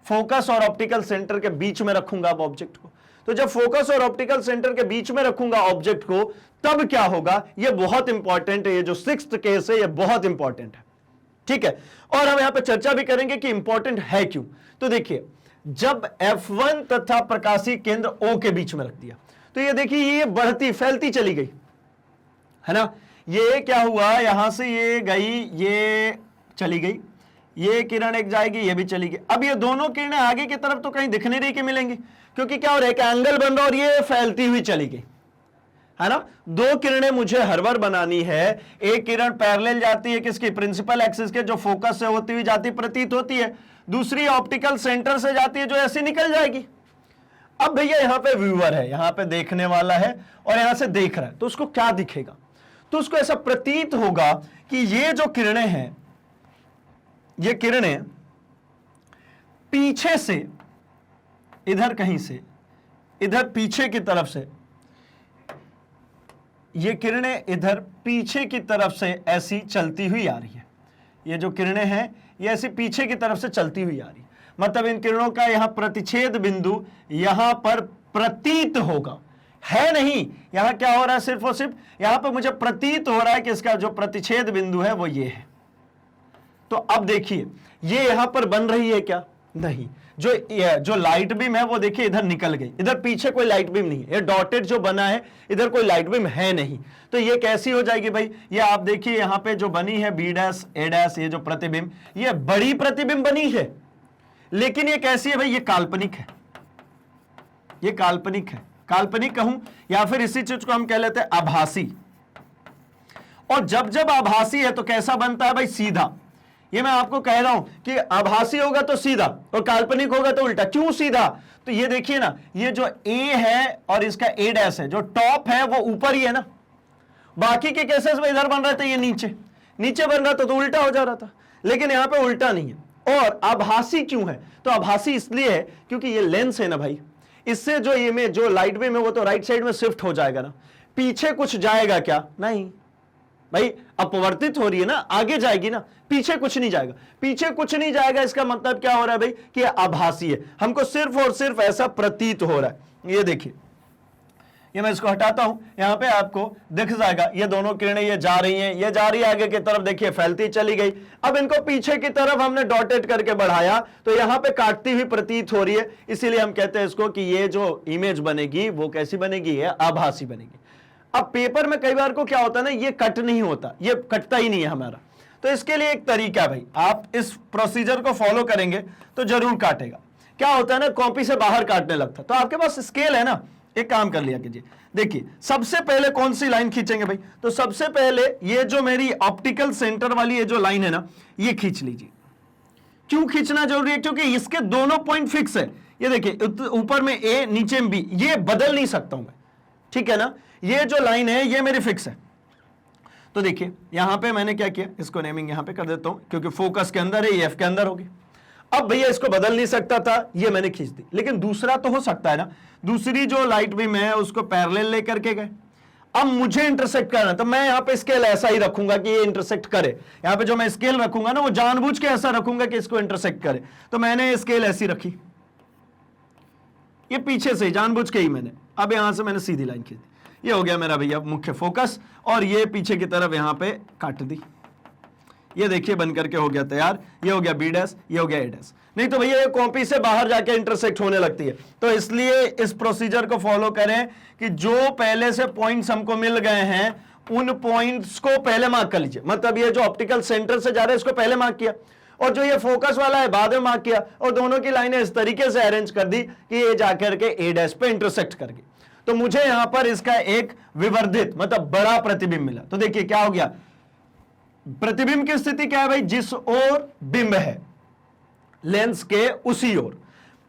फोकस और ऑप्टिकल सेंटर के बीच में रखूंगा अब ऑब्जेक्ट को। तो जब फोकस और ऑप्टिकल सेंटर के बीच में रखूंगा ऑब्जेक्ट को, तब क्या होगा, ये बहुत इंपॉर्टेंट है। ये जो 6th केस है ये बहुत इंपॉर्टेंट है, ठीक है। और हम यहां पे चर्चा भी करेंगे कि इंपॉर्टेंट है क्यों। तो देखिए जब F1 तथा प्रकाशीय केंद्र O के बीच में रख दिया, तो ये देखिए ये बढ़ती फैलती चली गई, है ना। ये क्या हुआ, यहां से ये गई, ये चली गई, ये किरण एक जाएगी, ये भी चली गई। अब ये दोनों किरणें आगे की तरफ तो कहीं दिखने नहीं की मिलेंगी, क्योंकि क्या हो रहा है, एक एंगल बन रहा और ये फैलती हुई चली गई, है ना। दो किरणें मुझे हर बार बनानी है। एक किरण पैरेलल जाती है किसकी, प्रिंसिपल एक्सिस के, जो फोकस से होती हुई जाती प्रतीत होती है। दूसरी ऑप्टिकल सेंटर से जाती है, जो ऐसी निकल जाएगी। अब भैया यहां पे व्यूअर है, यहां पे देखने वाला है, और यहां से देख रहा है, तो उसको क्या दिखेगा, तो उसको ऐसा प्रतीत होगा कि ये जो किरणें हैं, ये किरणें पीछे से, इधर कहीं से, इधर पीछे की तरफ से, ये किरणें इधर पीछे की तरफ से ऐसी चलती हुई आ रही है। ये जो किरणें हैं ये ऐसी पीछे की तरफ से चलती हुई आ रही है। मतलब इन किरणों का यहां प्रतिच्छेद बिंदु यहां पर प्रतीत होगा, है नहीं। यहां क्या हो रहा है, सिर्फ और सिर्फ यहां पर मुझे प्रतीत हो रहा है कि इसका जो प्रतिच्छेद बिंदु है वो ये है। तो अब देखिए ये यहां पर बन रही है क्या, नहीं। जो लाइट बीम है वो देखिए इधर निकल गई, इधर पीछे कोई लाइट बीम नहीं है। ये डॉटेड जो बना है इधर कोई लाइट बीम है नहीं। तो ये कैसी हो जाएगी भाई, ये आप देखिए यहां पे जो बनी है B' A', ये जो प्रतिबिंब, ये बड़ी प्रतिबिंब बनी है, लेकिन ये कैसी है भाई, ये काल्पनिक है। ये काल्पनिक है, काल्पनिक कहूं या फिर इसी चीज को हम कह लेते हैं आभासी। और जब जब आभासी है तो कैसा बनता है भाई, सीधा। ये मैं आपको कह रहा हूं कि आभासी होगा तो सीधा और काल्पनिक होगा तो उल्टा। क्यों सीधा, तो ये देखिए ना, ये जो A है और इसका A' है, जो टॉप है वो ऊपर ही है ना। बाकी के केसेस में इधर बन रहा था, ये नीचे नीचे बन रहा था, तो उल्टा हो जा रहा था, लेकिन यहां पे उल्टा नहीं है। और आभासी क्यों है, तो आभासी इसलिए है क्योंकि ये लेंस है ना भाई, इससे जो इमेज, जो लाइट बीम है वो तो राइट साइड में शिफ्ट हो जाएगा ना, पीछे कुछ जाएगा क्या, नहीं भाई, अपवर्तित हो रही है ना, आगे जाएगी ना, पीछे कुछ नहीं जाएगा। पीछे कुछ नहीं जाएगा, इसका मतलब क्या हो रहा है भाई, कि आभासी है, हमको सिर्फ और सिर्फ ऐसा प्रतीत हो रहा है। ये देखिए, ये मैं इसको हटाता हूं, यहां पे आपको दिख जाएगा ये दोनों किरणें ये जा रही हैं, ये जा रही है आगे की तरफ, देखिए फैलती चली गई। अब इनको पीछे की तरफ हमने डॉटेड करके बढ़ाया, तो यहां पे काटती हुई प्रतीत हो रही है, इसीलिए हम कहते हैं इसको कि ये जो इमेज बनेगी वो कैसी बनेगी, ये आभासी बनेगी। अब पेपर में कई बार को क्या होता है ना, ये कट नहीं होता, ये कटता ही नहीं है हमारा। तो इसके लिए एक तरीका है भाई, आप इस प्रोसीजर को फॉलो करेंगे तो जरूर काटेगा। क्या होता है ना, कॉपी से बाहर काटने लगता है, तो आपके पास स्केल है ना, एक काम कर लिया कीजिए, देखिए सबसे पहले कौन सी लाइन खींचेंगे भाई, तो सबसे पहले ये जो मेरी ऑप्टिकल सेंटर वाली ये जो लाइन है ना, ये खींच लीजिए। क्यों खींचना जरूरी है? क्योंकि इसके दोनों पॉइंट फिक्स है। ये देखिए ऊपर में ए, नीचे में बी, ये बदल नहीं सकता हूं मैं, ठीक है ना। ये जो लाइन है ये मेरी फिक्स है। तो देखिए यहां पे मैंने क्या किया, इसको नेमिंग यहां पे कर देता हूं, क्योंकि फोकस के अंदर है, ये एफ के अंदर होगी। अब भैया इसको बदल नहीं सकता था, ये मैंने खींच दी। लेकिन दूसरा तो हो सकता है ना, दूसरी जो लाइट भी मैं उसको पैरेलल लेकर के गए, अब मुझे इंटरसेक्ट करना, तो मैं यहां पे स्केल ऐसा ही रखूंगा कि ये इंटरसेक्ट करे। यहां पे जो मैं स्केल रखूंगा ना, वो जानबूझ के ऐसा रखूंगा कि इसको इंटरसेक्ट करे। तो मैंने स्केल ऐसी रखी, ये पीछे से जानबूझ के ही मैंने, अब यहां से मैंने सीधी लाइन खींच दी। ये हो गया मेरा भैया मुख्य फोकस, और ये पीछे की तरफ यहां पे काट दी। ये देखिए बन करके हो गया तैयार। ये हो गया बी डैश, ये हो गया ए डैश। नहीं तो भैया ये कॉपी से बाहर जाके इंटरसेक्ट होने लगती है। तो इसलिए इस प्रोसीजर को फॉलो करें कि जो पहले से पॉइंट्स हमको मिल गए हैं, उन पॉइंट्स को पहले मार्क कर लीजिए। मतलब ये जो ऑप्टिकल सेंटर से जा रहा है इसको पहले मार्क किया, और जो ये फोकस वाला है बाद में मार्क किया, और दोनों की लाइनें इस तरीके से अरेंज कर दी कि ये जाकर के ए डैश पे इंटरसेक्ट कर गई। तो मुझे यहां पर इसका एक विवर्धित मतलब बड़ा प्रतिबिंब मिला। तो देखिए क्या हो गया, प्रतिबिंब की स्थिति क्या है भाई, जिस ओर बिंब है लेंस के उसी ओर।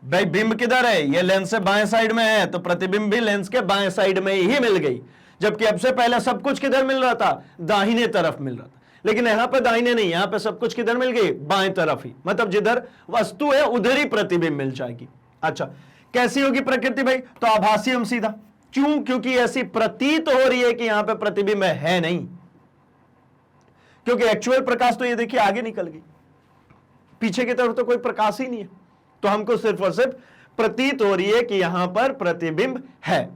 भाई बिंब किधर है, ये लेंस से बाएं साइड में है, तो प्रतिबिंब भी लेंस के बाएं साइड में ही मिल गई। जबकि अब से पहले सब कुछ किधर मिल रहा था, दाहिने तरफ मिल रहा था। लेकिन यहां पे दाहिने नहीं, यहां पे सब कुछ किधर मिल गई, बाएं तरफ ही। मतलब जिधर वस्तु है उधर ही प्रतिबिंब मिल जाएगी। अच्छा कैसी होगी प्रकृति भाई, तो आभासी हम सीधा। क्यों? क्योंकि ऐसी प्रतीत हो रही है कि यहां पे प्रतिबिंब है नहीं, क्योंकि एक्चुअल प्रकाश तो ये देखिए आगे निकल गई, पीछे की तरफ तो कोई प्रकाश ही नहीं है। तो हमको सिर्फ और सिर्फ प्रतीत हो रही है कि यहां पर प्रतिबिंब है,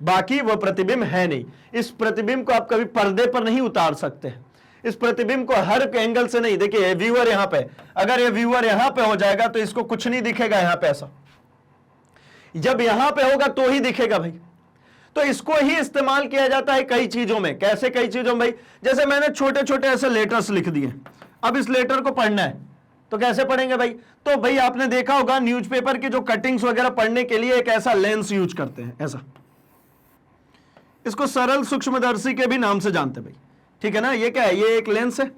बाकी वो प्रतिबिंब है नहीं। इस प्रतिबिंब को आप कभी पर्दे पर नहीं उतार सकते हैं। इस प्रतिबिंब को हर एंगल से नहीं, देखिए व्यूअर यहां पे, अगर ये व्यूअर यहां पे हो जाएगा तो इसको कुछ नहीं दिखेगा यहां पे, ऐसा जब यहां पे होगा तो ही दिखेगा भाई। तो इसको ही इस्तेमाल किया जाता है कई चीजों में। कैसे कई चीजों में भाई, जैसे मैंने छोटे छोटे ऐसे लेटर्स लिख दिए, अब इस लेटर को पढ़ना है तो कैसे पढ़ेंगे भाई, तो भाई आपने देखा होगा न्यूज़पेपर की जो कटिंग्स वगैरह पढ़ने के लिए एक ऐसा लेंस यूज करते हैं, ऐसा, इसको सरल सूक्ष्मदर्शी के भी नाम से जानते हैं भाई, ठीक है ना। ये क्या है, ये एक लेंस है,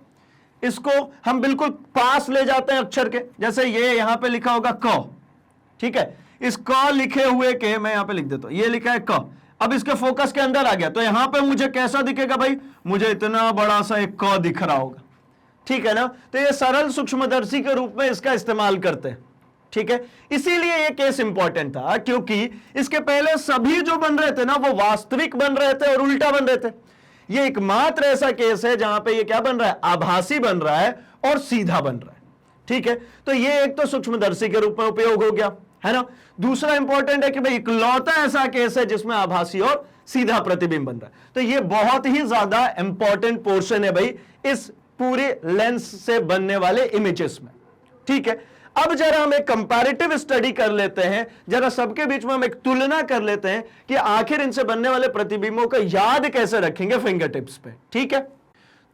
इसको हम बिल्कुल पास ले जाते हैं अक्षर के। जैसे ये यहां पे लिखा होगा क, ठीक है, इस क लिखे हुए के मैं यहां पे लिख देता हूं, ये लिखा है क। अब इसके फोकस के अंदर आ गया तो यहां पे मुझे कैसा दिखेगा भाई, मुझे इतना बड़ा सा एक क दिख रहा होगा, ठीक है ना। तो ये सरल सूक्ष्मदर्शी के रूप में इसका इस्तेमाल करते हैं, ठीक है। इसीलिए ये केस इंपॉर्टेंट था, क्योंकि इसके पहले सभी जो बन रहे थे ना वो वास्तविक बन रहे थे और उल्टा बन रहे थे। ये एकमात्र ऐसा केस है जहां पे ये क्या बन रहा है, आभासी बन रहा है और सीधा बन रहा है, ठीक है। तो ये एक तो सूक्ष्मदर्शी के रूप में उपयोग हो गया, है ना। दूसरा इंपॉर्टेंट है कि भाई इकलौता ऐसा केस है जिसमें आभासी और सीधा प्रतिबिंब बन रहा है। तो ये बहुत ही ज्यादा इंपॉर्टेंट पोर्शन है भाई इस पूरे लेंस से बनने वाले इमेजेस में, ठीक है। अब जरा हम एक कंपैरेटिव स्टडी कर लेते हैं, जरा सबके बीच में हम एक तुलना कर लेते हैं कि आखिर इनसे बनने वाले प्रतिबिंबों को याद कैसे रखेंगे फिंगर टिप्स पे, ठीक है।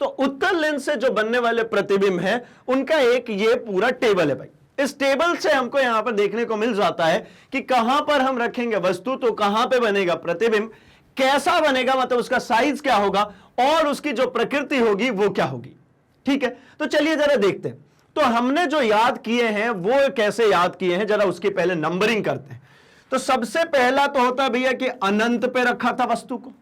तो उत्तल लेंस से जो बनने वाले प्रतिबिंब है उनका एक ये पूरा टेबल है भाई। इस टेबल से हमको यहां पर देखने को मिल जाता है कि कहां पर हम रखेंगे वस्तु तो कहां पे बनेगा प्रतिबिंब, कैसा बनेगा मतलब उसका साइज क्या होगा और उसकी जो प्रकृति होगी वो क्या होगी, ठीक है। तो चलिए जरा देखते हैं। तो हमने जो याद किए हैं वो कैसे याद किए हैं, जरा उसकी पहले नंबरिंग करते हैं। तो सबसे पहला तो होता है भैया कि अनंत पे रखा था वस्तु को।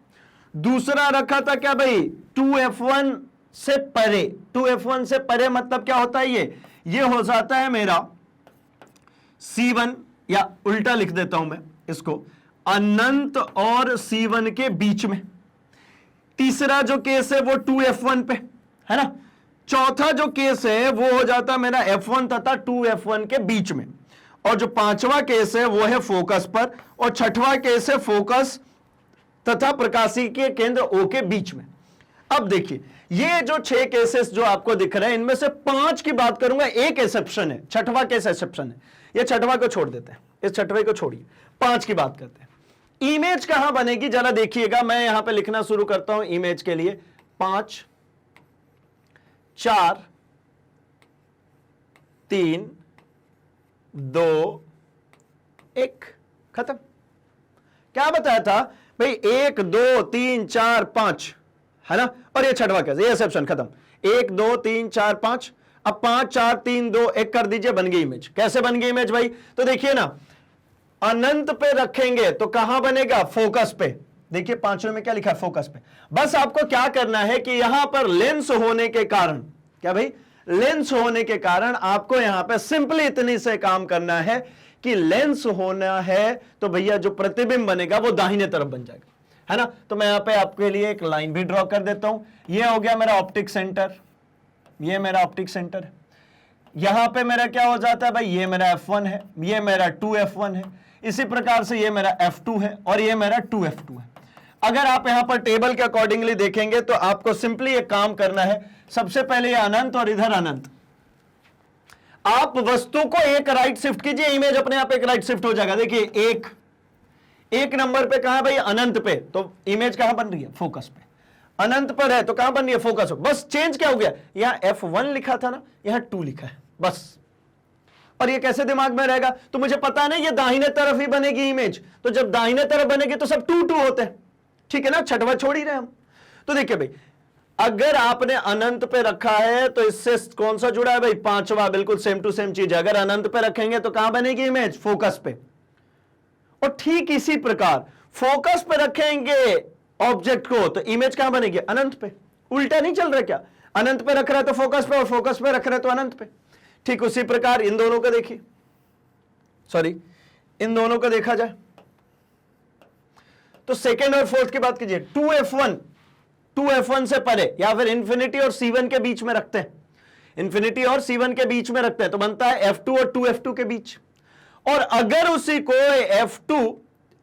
दूसरा रखा था क्या भाई, 2f1 से परे। 2f1 से परे मतलब क्या होता है, ये हो जाता है मेरा C1, या उल्टा लिख देता हूं मैं इसको, अनंत और C1 के बीच में। तीसरा जो केस है वो 2f1 पे, है ना। चौथा जो केस है वो हो जाता है मेरा f1 तथा 2f1 के बीच में। और जो पांचवा केस है वो है फोकस पर, और छठवां केस है फोकस तथा प्रकाशी के केंद्र O के बीच में। अब देखिए ये जो 6 केसेस जो आपको दिख रहे हैं इनमें से 5 की बात करूंगा, एक एक्सेप्शन है, छठवां केस एक्सेप्शन है। ये छठवां को छोड़ देते हैं, इस छठवें को छोड़िए, 5 की बात करते हैं। इमेज कहां बनेगी जरा देखिएगा, मैं यहां पे लिखना शुरू करता हूं इमेज के लिए, 5 4 3 2 1 खत्म। क्या बताया था भाई, 1 2 3 4 5 है ना, और ये छठवां कैसे, ये एक्सेप्शन खत्म। 1 2 3 4 5, अब 5 4 3 2 1 कर दीजिए, बन गई इमेज। कैसे बन गई इमेज भाई, तो देखिए ना, अनंत पे रखेंगे तो कहां बनेगा, फोकस पे। देखिए पांचवें में क्या लिखा है, फोकस पे। बस आपको क्या करना है कि यहां पर लेंस होने के कारण, क्या भाई, लेंस होने के कारण आपको यहां पे सिंपली इतनी से काम करना है कि लेंस होना है तो भैया जो प्रतिबिंब बनेगा वो दाहिने तरफ बन जाएगा, है ना। तो मैं यहां पे आपके लिए एक लाइन भी ड्रॉ कर देता हूं। ये हो गया मेरा ऑप्टिक सेंटर, ये मेरा ऑप्टिक सेंटर है। यहां पे मेरा क्या हो जाता है भाई, ये मेरा F1 है, ये मेरा 2F1 है, इसी प्रकार से ये मेरा F2 है और ये मेरा 2F2 है। अगर आप यहां पर टेबल के अकॉर्डिंगली देखेंगे तो आपको सिंपली एक काम करना है, सबसे पहले ये अनंत और इधर अनंत। आप वस्तु को एक राइट शिफ्ट कीजिए, इमेज अपने आप एक राइट शिफ्ट हो जाएगा। देखिए एक नंबर पे कहां भाई, अनंत पे, तो इमेज कहां बन रही है, फोकस पे। अनंत पर है तो कहां बन रही है, फोकस हो। बस चेंज क्या हो गया, यहां F1 लिखा था ना, यहां 2 लिखा है बस। और ये कैसे दिमाग में रहेगा, तो मुझे पता नहीं ये दाहिने तरफ ही बनेगी इमेज, तो जब दाहिने तरफ बनेगी तो सब 2 2 होते हैं, ठीक है ना, छठवां छोड़ ही रहे हम। तो देखिए भाई, अगर आपने अनंत पे रखा है तो इससे कौन सा जुड़ा है भाई, पांचवा, बिल्कुल सेम टू सेम चीज है। अगर अनंत पे रखेंगे तो कहां बनेगी इमेज, फोकस पे। और ठीक इसी प्रकार फोकस पे रखेंगे ऑब्जेक्ट को तो इमेज कहां बनेगी, अनंत पे। उल्टा नहीं चल रहा क्या, अनंत पे रख रहा है तो फोकस पे, और फोकस पे रख रहा है तो अनंत पे। ठीक उसी प्रकार इन दोनों को देखिए, सॉरी इन दोनों को देखा जाए तो सेकेंड और फोर्थ की बात कीजिए, 2F1 से परे या फिर इंफिनिटी और C1 के बीच में रखते हैं, इंफिनिटी और C1 के बीच में रखते हैं तो बनता है F2 और 2F2 के बीच। और अगर उसी को F2,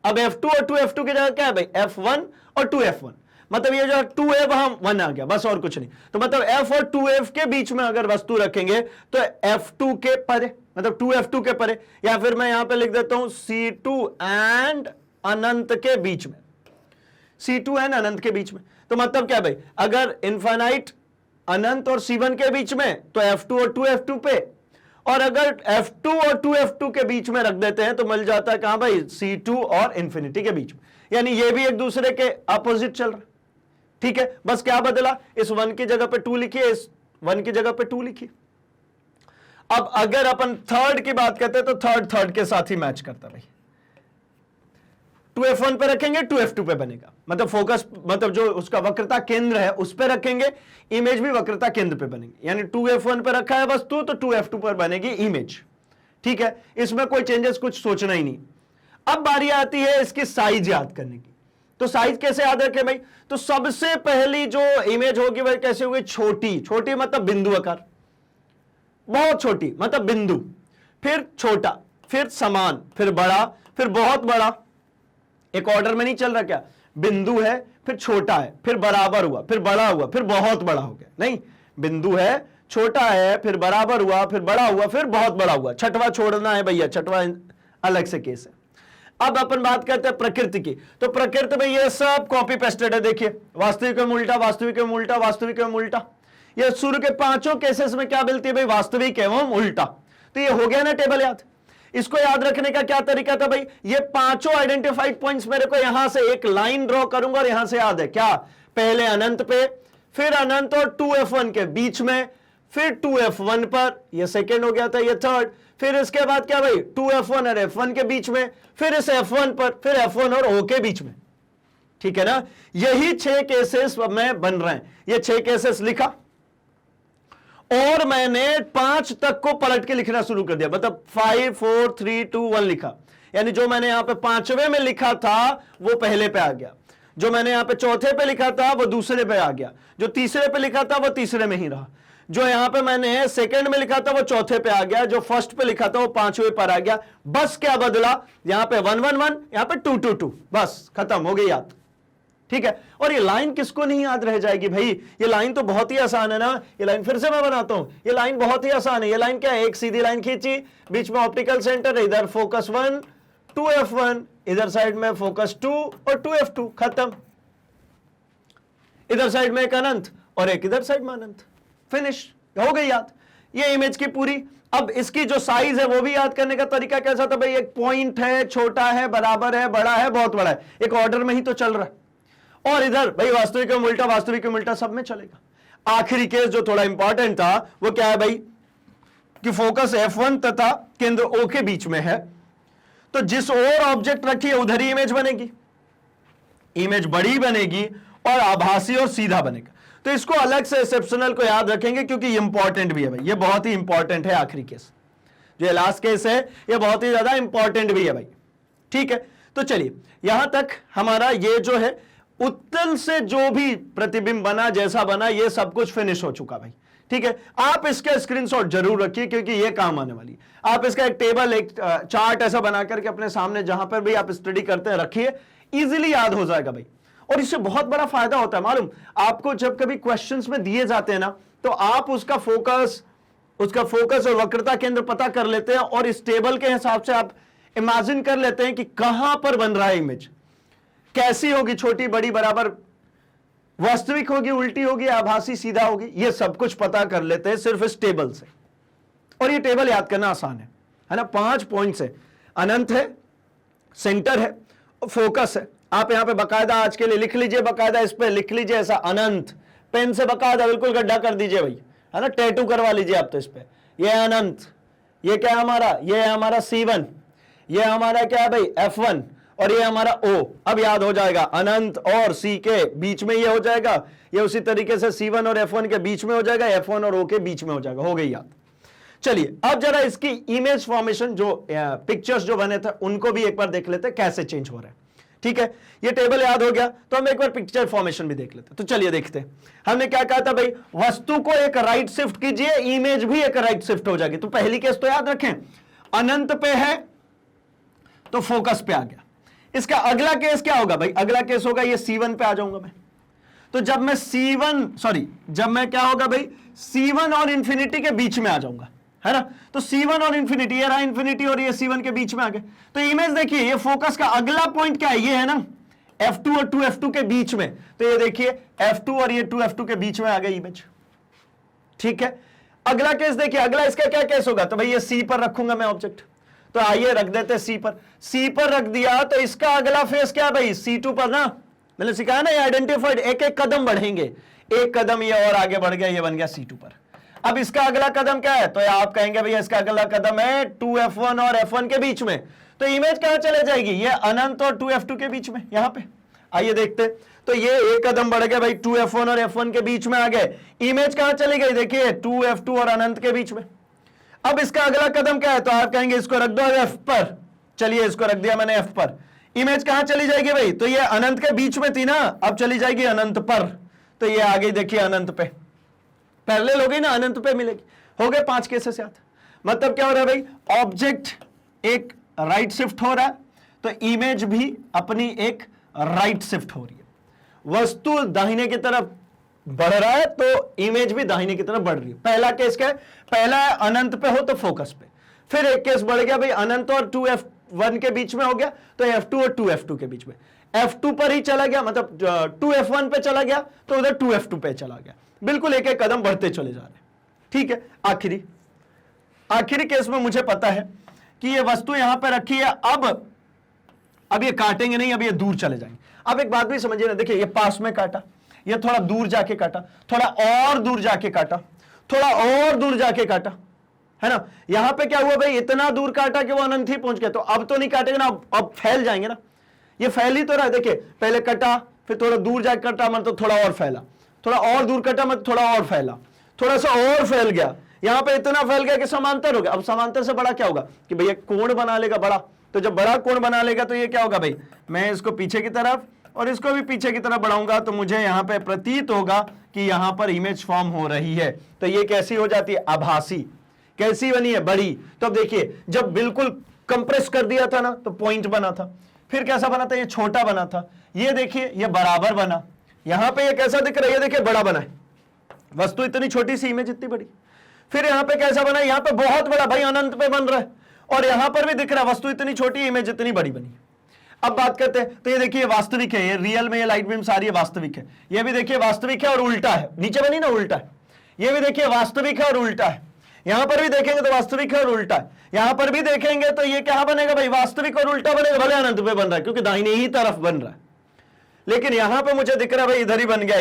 अब F2 और 2F2 की जगह क्या है भाई, F1 और 2F1, मतलब ये जो 2 है वहां 1 आ गया, बस और कुछ नहीं। तो मतलब F और 2F के बीच में अगर वस्तु रखेंगे तो F2 के परे, मतलब 2F2 के परे, या फिर मैं यहां पे लिख देता हूं C2 एंड अनंत के बीच में, C2 एंड अनंत के बीच में। तो मतलब क्या भाई, अगर इनफाइनाइट अनंत और C1 के बीच में तो F2 और 2F2 पे, और अगर F2 और 2F2 के बीच में रख देते हैं तो मिल जाता है कहां भाई, C2 और इंफिनिटी के बीच में। यानी ये भी एक दूसरे के अपोजिट चल रहा, ठीक है। बस क्या बदला, इस 1 की जगह पे 2 लिखिए, इस 1 की जगह पे 2 लिखिए। अब अगर अपन थर्ड की बात करते हैं तो थर्ड के साथ ही मैच करता भाई, 2F1 पे रखेंगे 2F2 पे बनेगा, मतलब फोकस, मतलब जो उसका वक्रता केंद्र है उस पे रखेंगे, इमेज भी वक्रता केंद्र पे बनेगी। यानी 2F1 पे रखा है वस्तु तो 2F2 पर बनेगी इमेज, ठीक है। इसमें कोई चेंजेस कुछ सोचना ही नहीं। अब बारी आती है इसकी साइज याद करने की। तो साइज कैसे याद रखें भाई, तो सबसे पहली जो इमेज होगी वह कैसे होगी, छोटी, छोटी मतलब बिंदु आकार, बहुत छोटी मतलब बिंदु, फिर छोटा, फिर समान, फिर बड़ा, फिर बहुत बड़ा। एक ऑर्डर में नहीं चल रहा क्या, बिंदु है, फिर छोटा है, फिर बराबर हुआ, फिर बड़ा हुआ, फिर बहुत बड़ा हो गया। नहीं, बिंदु है, छोटा है, फिर बराबर हुआ, फिर बड़ा हुआ, फिर बहुत बड़ा हुआ। छठवां छोड़ना है भैया, छठवां अलग से केस है। अब अपन बात करते हैं प्रकृति की। तो प्रकृति में ये सब कॉपी पेस्टेड है। देखिए, वास्तविक एवं उल्टा, वास्तविक एवं उल्टा, वास्तविक एवं उल्टा। ये शुरू के 5 केसेस में क्या मिलती है भाई, वास्तविक एवं उल्टा। तो ये हो गया ना टेबल याद। इसको याद रखने का क्या तरीका था भाई, ये 5 आइडेंटिफाइड पॉइंट्स मेरे को यहां से एक लाइन ड्रॉ करूंगा और यहां से याद है क्या, पहले अनंत पे, फिर अनंत और 2F1 के बीच में, फिर 2F1 पर, ये सेकेंड हो गया था, ये थर्ड, फिर इसके बाद क्या भाई 2F1 और F1 के बीच में, फिर इस F1 पर, फिर F1 और O के बीच में, ठीक है ना। यही 6 केसेस में बन रहे हैं। ये 6 केसेस लिखा और मैंने 5 तक को पलट के लिखना शुरू कर दिया, मतलब 5 4 3 2 1 लिखा। यानी जो मैंने यहां पे 5वें में लिखा था वो पहले पे आ गया, जो मैंने यहां पे चौथे पे लिखा था वो दूसरे पे आ गया, जो तीसरे पे लिखा था वो तीसरे में ही रहा, जो यहां पे मैंने सेकंड में लिखा था वो चौथे पे आ गया, जो फर्स्ट पे लिखा था वो 5वें पर आ गया। बस क्या बदला, यहां पे 1 1 1, यहां पे 2 2 2, बस खत्म हो गई याद, ठीक है। और ये लाइन किसको नहीं याद रह जाएगी भाई, ये लाइन तो बहुत ही आसान है ना। ये लाइन फिर से मैं बनाता हूं, ये लाइन बहुत ही आसान है। ये लाइन क्या है, एक सीधी लाइन खींची, बीच में ऑप्टिकल सेंटर, इधर फोकस 1 2F1, इधर साइड में फोकस 2 और 2F2, खत्म। इधर साइड में एक अनंत और एक इधर साइड में अनंत, फिनिश हो गई याद। ये इमेज की पूरी। अब इसकी जो साइज है वो भी याद करने का तरीका कैसा था भाई, एक पॉइंट है, छोटा है, बराबर है, बड़ा है, बहुत बड़ा है, एक ऑर्डर में ही तो चल रहा है। और इधर भाई वास्तविक एवं उल्टा, वास्तविक एवं उल्टा सब में चलेगा। आखिरी केस जो थोड़ा इंपॉर्टेंट था वो क्या है भाई, कि फोकस F1 तथा केंद्र O के बीच में है, तो जिस ओर ऑब्जेक्ट रखी है उधर ही इमेज बनेगी, इमेज बड़ी बनेगी और आभासी और सीधा बनेगा। तो इसको अलग से एक्सेप्शनल को याद रखेंगे क्योंकि ये इंपॉर्टेंट भी है भाई, ये बहुत ही इंपॉर्टेंट है। आखिरी केस जो लास्ट केस है ये बहुत ही ज्यादा इंपॉर्टेंट भी है भाई, ठीक है। तो चलिए यहां तक हमारा ये जो है उत्तल से जो भी प्रतिबिंब बना, जैसा बना, ये सब कुछ फिनिश हो चुका भाई, ठीक है। आप इसका स्क्रीनशॉट जरूर रखिए क्योंकि ये काम आने वाली है। आप इसका एक टेबल, एक चार्ट ऐसा बना करके अपने सामने जहां पर भी आप स्टडी करते हैं रखिए, इजीली याद हो जाएगा भाई। और इससे बहुत बड़ा फायदा होता है मालूम आपको, जब कभी क्वेश्चंस में दिए जाते हैं ना, तो आप उसका फोकस और वक्रता केंद्र पता कर लेते हैं और इस टेबल के हिसाब से आप इमेजिन कर लेते हैं कि कहां पर बन रहा है इमेज, कैसी होगी, छोटी, बड़ी, बराबर, वास्तविक होगी, उल्टी होगी, आभासी, सीधा होगी, ये सब कुछ पता कर लेते हैं सिर्फ इस टेबल से। और ये टेबल याद करना आसान है ना। 5 पॉइंट्स है, अनंत है, सेंटर है और फोकस है। आप यहां पे बकायदा आज के लिए लिख लीजिए, बकायदा इस पे लिख लीजिए ऐसा अनंत, पेन से बकायदा बिल्कुल गड्ढा कर दीजिए भाई, है ना, टैटू करवा लीजिए आप तो इस पे। ये अनंत, ये क्या है हमारा, ये है हमारा C1, ये हमारा क्या है भाई F1 और ये हमारा O। अब याद हो जाएगा, अनंत और C के बीच में ये हो जाएगा, ये उसी तरीके से C1 और F1 के बीच में हो जाएगा, F1 और O के बीच में हो जाएगा। हो गई याद। चलिए अब जरा इसकी इमेज फॉर्मेशन, जो पिक्चर्स जो बने थे उनको भी एक बार देख लेते हैं कैसे चेंज हो रहे हैं, ठीक है। ये टेबल याद हो गया तो हम एक बार पिक्चर फॉर्मेशन भी देख लेते हैं। तो चलिए देखते हैं, हमने क्या कहा था भाई, वस्तु को एक राइट शिफ्ट कीजिए, इमेज भी एक राइट शिफ्ट हो जाएगी। तो पहली केस तो याद रखें, अनंत पे है तो फोकस पे आ गया। इसका अगला केस क्या होगा भाई, अगला केस होगा ये C1 पे आ जाऊंगा मैं। तो जब मैं क्या होगा भाई, C1 और इंफिनिटी के बीच में आ जाऊंगा, है ना। तो C1 और इंफिनिटी, ये रहा इंफिनिटी और ये C1 के बीच में आ गए। तो इमेज देखिए, ये फोकस का अगला पॉइंट क्या है, ये है ना F2 और 2F2 के बीच में। तो ये देखिए F2 और ये 2F2 के बीच में आ गई इमेज, ठीक है। अगला केस देखिए, अगला इसका क्या केस होगा, तो भाई ये C पर रखूंगा मैं ऑब्जेक्ट। तो आइए रख देते C पर रख दिया, तो इसका अगला फेस क्या है भाई, C2 पर ना। मैंने सिखाया ना, ये आइडेंटिफाइड, एक एक कदम बढ़ेंगे, एक कदम ये और आगे बढ़ गया, ये बन गया C2 पर। अब इसका अगला कदम क्या है, तो आप कहेंगे भैया इसका अगला कदम है 2F1 और F1 के बीच में। तो इमेज कहां चले जाएगी, ये अनंत और 2F2 के बीच में, यहां पे। आइए देखते, तो ये एक कदम बढ़ गया भाई, 2F1 और F1 के बीच में आ गए। इमेज कहां चली गई, देखिए 2F2 और अनंत के बीच में। अब इसका अगला कदम क्या है, तो आप कहेंगे इसको रख दो F पर। चलिए इसको रख दिया मैंने F पर। इमेज कहां चली जाएगी भाई, तो ये अनंत के बीच में थी ना, अब चली जाएगी अनंत पर। तो ये आ गई देखिए अनंत पे, पैरेलल हो गई ना, अनंत पे मिलेगी। हो गए 5 केसेस याद। मतलब क्या हो रहा है भाई, ऑब्जेक्ट एक राइट शिफ्ट हो रहा है तो इमेज भी अपनी एक राइट शिफ्ट हो रही है। वस्तु दाहिने की तरफ बढ़ रहा है तो इमेज भी दाहिने की तरफ बढ़ रही है। पहला केस क्या है, पहला है अनंत पे हो तो फोकस पे। फिर एक केस बढ़ गया भाई, अनंत और 2F1 के बीच में हो गया तो F2 और 2F2 के बीच में। F2 पर ही चला गया, मतलब 2F1 पे चला गया तो उधर 2F2 पे चला गया। बिल्कुल एक एक कदम बढ़ते चले जा रहे हैं, ठीक है। आखिरी केस में मुझे पता है कि ये वस्तु यहां पे रखी है, अब ये काटेंगे नहीं, अब ये दूर चले जाएंगे। अब एक बात भी समझिए ना, देखिए ये पास में काटा, ये थोड़ा दूर जाके काटा, थोड़ा और दूर जाके काटा, थोड़ा और दूर जाके काटा, है ना। यहां पे क्या हुआ भाई, इतना दूर काटा कि वो अनंत ही पहुंच गया। तो अब तो नहीं काटेंगे ना, अब फैल जाएंगे ना, ये फैल ही तो रहा है। देखिए पहले कटा, फिर थोड़ा दूर जाके कटा, मतलब थोड़ा और फैला, थोड़ा और दूर कटा, मतलब थोड़ा और फैला, थोड़ा सा और फैल गया, यहां पे इतना फैल गया कि समांतर हो गया। अब समांतर से बड़ा क्या होगा कि भैया कोण बना लेगा बड़ा। तो जब बड़ा कोण बना लेगा तो ये क्या होगा भाई, मैं इसको पीछे की तरफ और इसको भी पीछे की तरफ बढ़ाऊंगा तो मुझे यहां पे प्रतीत होगा कि यहां पर इमेज फॉर्म हो रही है। तो ये कैसी हो जाती है, आभासी। कैसी बनी है, बड़ी। तो अब देखिए जब बिल्कुल कंप्रेस कर दिया था ना तो पॉइंट बना था, फिर कैसा बना था, ये छोटा बना था, ये देखिए ये बराबर बना, यहां पे ये कैसा दिख रहा है, ये देखिए बड़ा बना है, वस्तु इतनी छोटी सी इमेज इतनी बड़ी। फिर यहां पे कैसा बना, यहां पे बहुत बड़ा भाई अनंत पे बन रहा है, और यहां पर भी दिख रहा है वस्तु इतनी छोटी, इमेज इतनी बड़ी बनी। अब बात करते हैं, तो ये देखिए वास्तविक है, ये रियल में ये लाइट बीम सारी वास्तविक है। ये भी देखिए वास्तविक है और उल्टा है, नीचे बनी ना उल्टा है, ये भी देखिए वास्तविक है और उल्टा है। यहां पर भी देखेंगे तो वास्तविक है और उल्टा है, यहां पर भी देखेंगे तो ये क्या बनेगा भाई, वास्तविक और उल्टा बनेगा, भले अनंत पे बन रहा है क्योंकि दाहिने ही तरफ बन रहा है, लेकिन यहां पे मुझे दिख रहा है भाई इधर ही बन गया